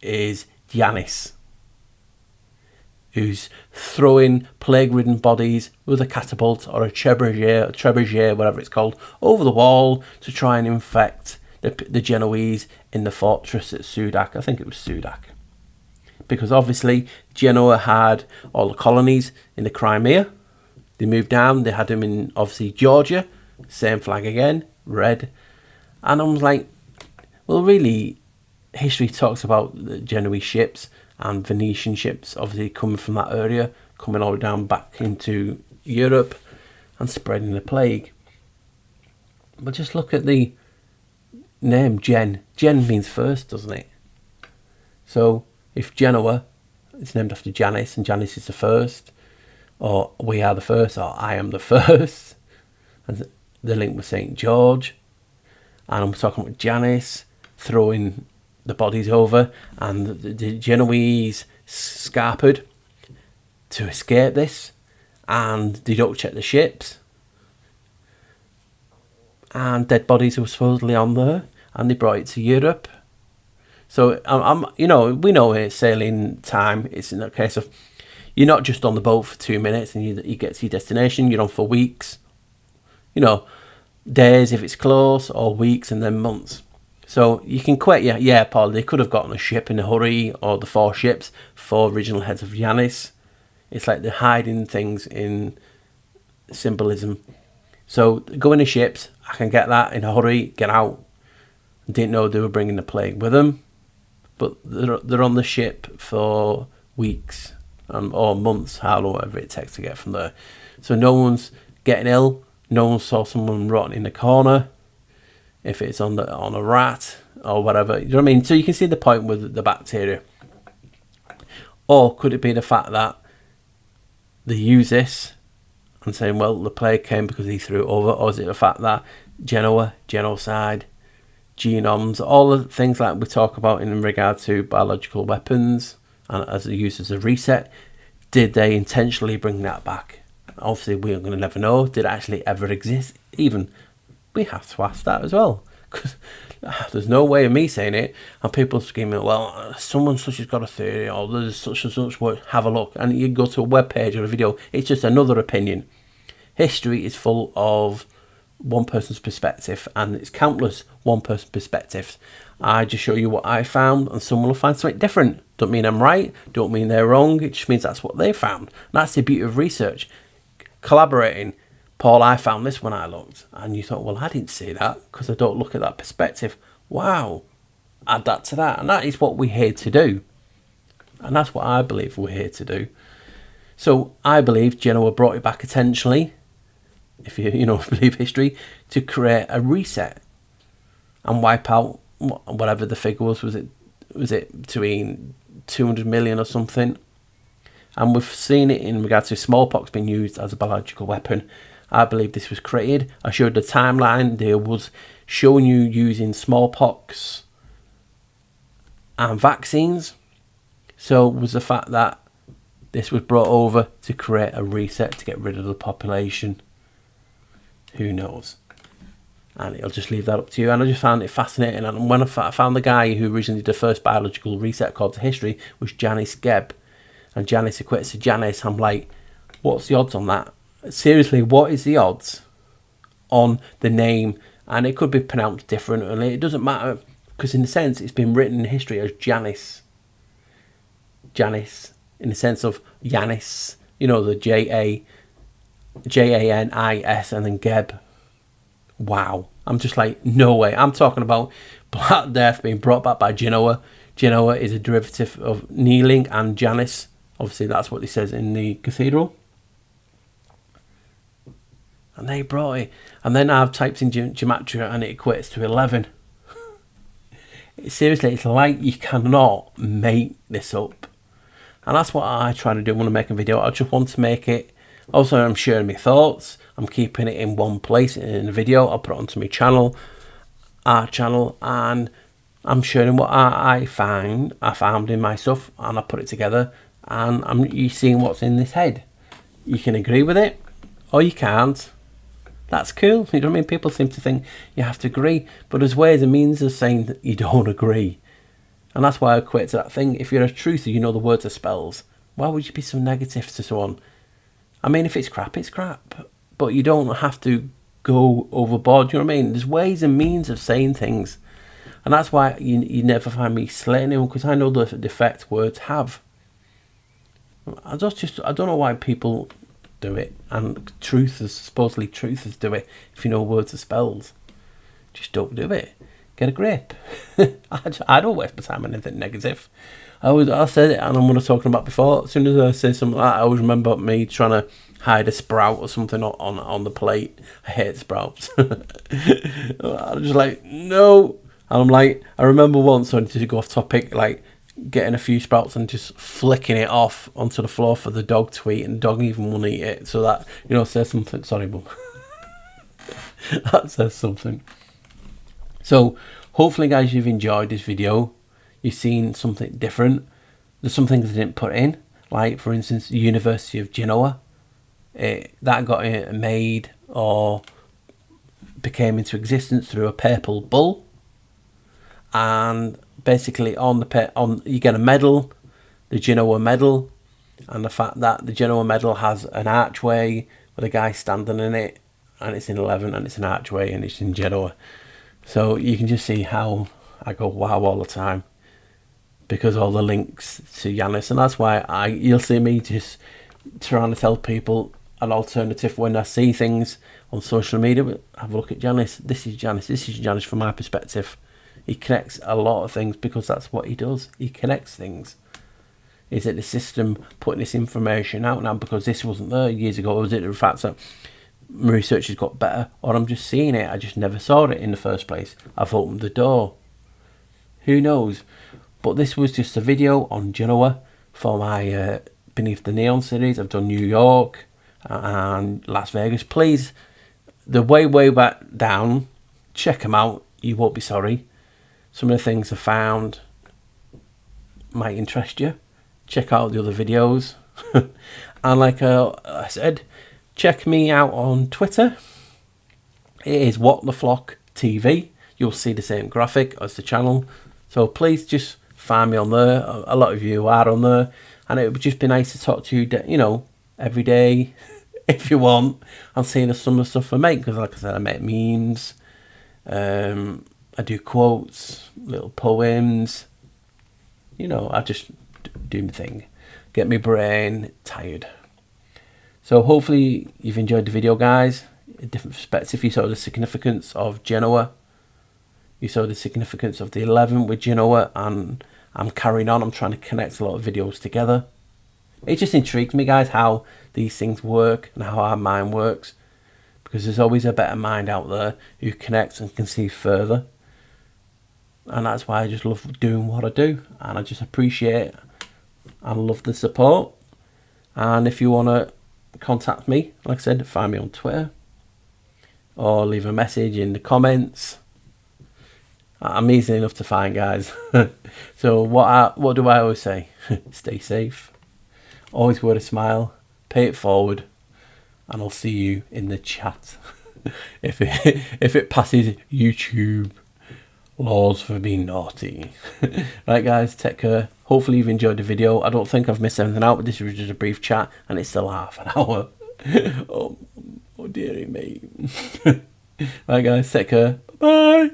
is Janus, who's throwing plague-ridden bodies with a catapult or a trebuchet, whatever it's called, over the wall to try and infect the Genoese in the fortress at Sudak. I think it was Sudak. Because obviously Genoa had all the colonies in the Crimea. They moved down, they had them in, obviously, Georgia. Same flag again, red. And I was like, well, really, history talks about the Genoese ships and Venetian ships, obviously coming from that area, coming all the way down back into Europe and spreading the plague. But just look at the name Gen. Gen means first, doesn't it? So if Genoa is named after Janus, and Janus is the first, or we are the first, or I am the first, and the link with St. George, and I'm talking about Janus throwing the bodies over, and the Genoese scarpered to escape this, and they don't check the ships, and dead bodies were supposedly on there, and they brought it to Europe. So we know it's sailing time. It's in a case of you're not just on the boat for 2 minutes and you get to your destination. You're on for weeks, days if it's close, or weeks and then months. So you can quit, yeah, Paul, they could have gotten a ship in a hurry, or the 4 ships, 4 original heads of Janus. It's like they're hiding things in symbolism. So going to ships, I can get that in a hurry, get out. Didn't know they were bringing the plague with them. but they're on the ship for weeks or months, however it takes to get from there. So no one's getting ill. No one saw someone rotting in the corner. If it's on a rat or whatever, you know what I mean. So you can see the point with the bacteria. Or could it be the fact that they use this and saying, well, the plague came because he threw it over? Or is it the fact that Genoa, genocide, genomes, all the things like we talk about in regard to biological weapons and as used as a reset, did they intentionally bring that back? Obviously, we're going to never know. Did it actually ever exist? Even we have to ask that as well, because there's no way of me saying it and people screaming, well, someone such has got a theory, or there's such and such word, have a look, and you go to a web page or a video, it's just another opinion. History is full of one person's perspective, and it's countless one person perspectives. I just show you what I found, and someone will find something different. Don't mean I'm right, don't mean they're wrong, it just means that's what they found. And that's the beauty of research. Collaborating. Paul, I found this when I looked, and you thought, well, I didn't see that because I don't look at that perspective. Wow, add that to that, and that is what we're here to do, and that's what I believe we're here to do. So I believe Genoa brought it back intentionally, if you believe history, to create a reset and wipe out whatever the figure was. Was it between 200 million or something? And we've seen it in regards to smallpox being used as a biological weapon. I believe this was created. I showed the timeline. There was showing you using smallpox and vaccines. So was the fact that this was brought over to create a reset to get rid of the population. Who knows? And I'll just leave that up to you. And I just found it fascinating. And when I found the guy who originally did the first biological reset called to history was Janus Gebb. And Janus equates to Janus. I'm like, what's the odds on that? Seriously, what is the odds on the name? And it could be pronounced differently. It doesn't matter, because in a sense, it's been written in history as Janus. Janus, in the sense of Janus. The Janis and then Geb. Wow. I'm just like, no way. I'm talking about Black Death being brought back by Genoa. Genoa is a derivative of kneeling and Janus. Obviously, that's what it says in the cathedral. And they brought it. And then I've typed in gematria and it equates to 11. Seriously, it's like you cannot make this up. And that's what I try to do when I make a video. I just want to make it. Also, I'm sharing my thoughts. I'm keeping it in one place in a video. I'll put it onto my channel, our channel, and I'm sharing what I found in my stuff, and I put it together. And you seeing what's in this head. You can agree with it, or you can't. That's cool. You know what I mean? People seem to think you have to agree, but there's ways and means of saying that you don't agree. And that's why I equate to that thing. If you're a truther, you know the words are spells. Why would you be so negative to someone? I mean, if it's crap, it's crap. But you don't have to go overboard, you know what I mean? There's ways and means of saying things. And that's why you never find me slating anyone, because I know the effect words have. I don't know why people do it, and supposedly truthers do it. If you know words are spells, just don't do it. Get a grip. I don't waste my time on anything negative. I said it, and I'm going to talking about before. As soon as I say something like that, I always remember me trying to hide a sprout or something on the plate. I hate sprouts. I'm just like, no. And I'm like, I remember once, so to go off topic, like getting a few sprouts and just flicking it off onto the floor for the dog to eat, and the dog even won't eat it. So that, says something. Sorry, Mum. That says something. So hopefully, guys, you've enjoyed this video. You've seen something different. There's some things I didn't put in, like for instance, the University of Genoa. That got made or became into existence through a papal bull, and basically you get a medal, the Genoa medal, and the fact that the Genoa medal has an archway with a guy standing in it, and it's in 11, and it's an archway, and it's in Genoa. So you can just see how I go wow all the time, because all the links to Janus, and that's why you'll see me just trying to tell people an alternative when I see things on social media. Have a look at Janus. This is Janus. This is Janus from my perspective. He connects a lot of things because that's what he does. He connects things. Is it the system putting this information out now because this wasn't there years ago? Or is it the fact that my research has got better? Or I'm just seeing it, I just never saw it in the first place. I've opened the door. Who knows? But this was just a video on Genoa for my Beneath the Neon series. I've done New York and Las Vegas. Please, they're way back down. Check them out. You won't be sorry. Some of the things I found might interest you. Check out the other videos. And like I said, check me out on Twitter. It is What the Flock TV. You'll see the same graphic as the channel. So please just find me on there. A lot of you are on there. And it would just be nice to talk to you, you know, every day if you want. I'm seeing some of the stuff I make. Because like I said, I make memes. I do quotes, little poems. You know, I just do my thing. Get my brain tired. So hopefully you've enjoyed the video, guys. A different perspective. You saw the significance of Genoa. You saw the significance of the 11 with Genoa. And I'm carrying on. I'm trying to connect a lot of videos together. It just intrigues me, guys, how these things work and how our mind works. Because there's always a better mind out there who connects and can see further. And that's why I just love doing what I do. And I just appreciate and love the support. And if you want to contact me, like I said, find me on Twitter. Or leave a message in the comments. I'm easy enough to find, guys. So what do I always say? Stay safe. Always wear a smile. Pay it forward. And I'll see you in the chat. if it passes YouTube laws for being naughty. Right, guys, take care. Hopefully you've enjoyed the video. I don't think I've missed anything out, but this was just a brief chat and it's still half an hour. Oh dearie me. Right, guys, take care. Bye.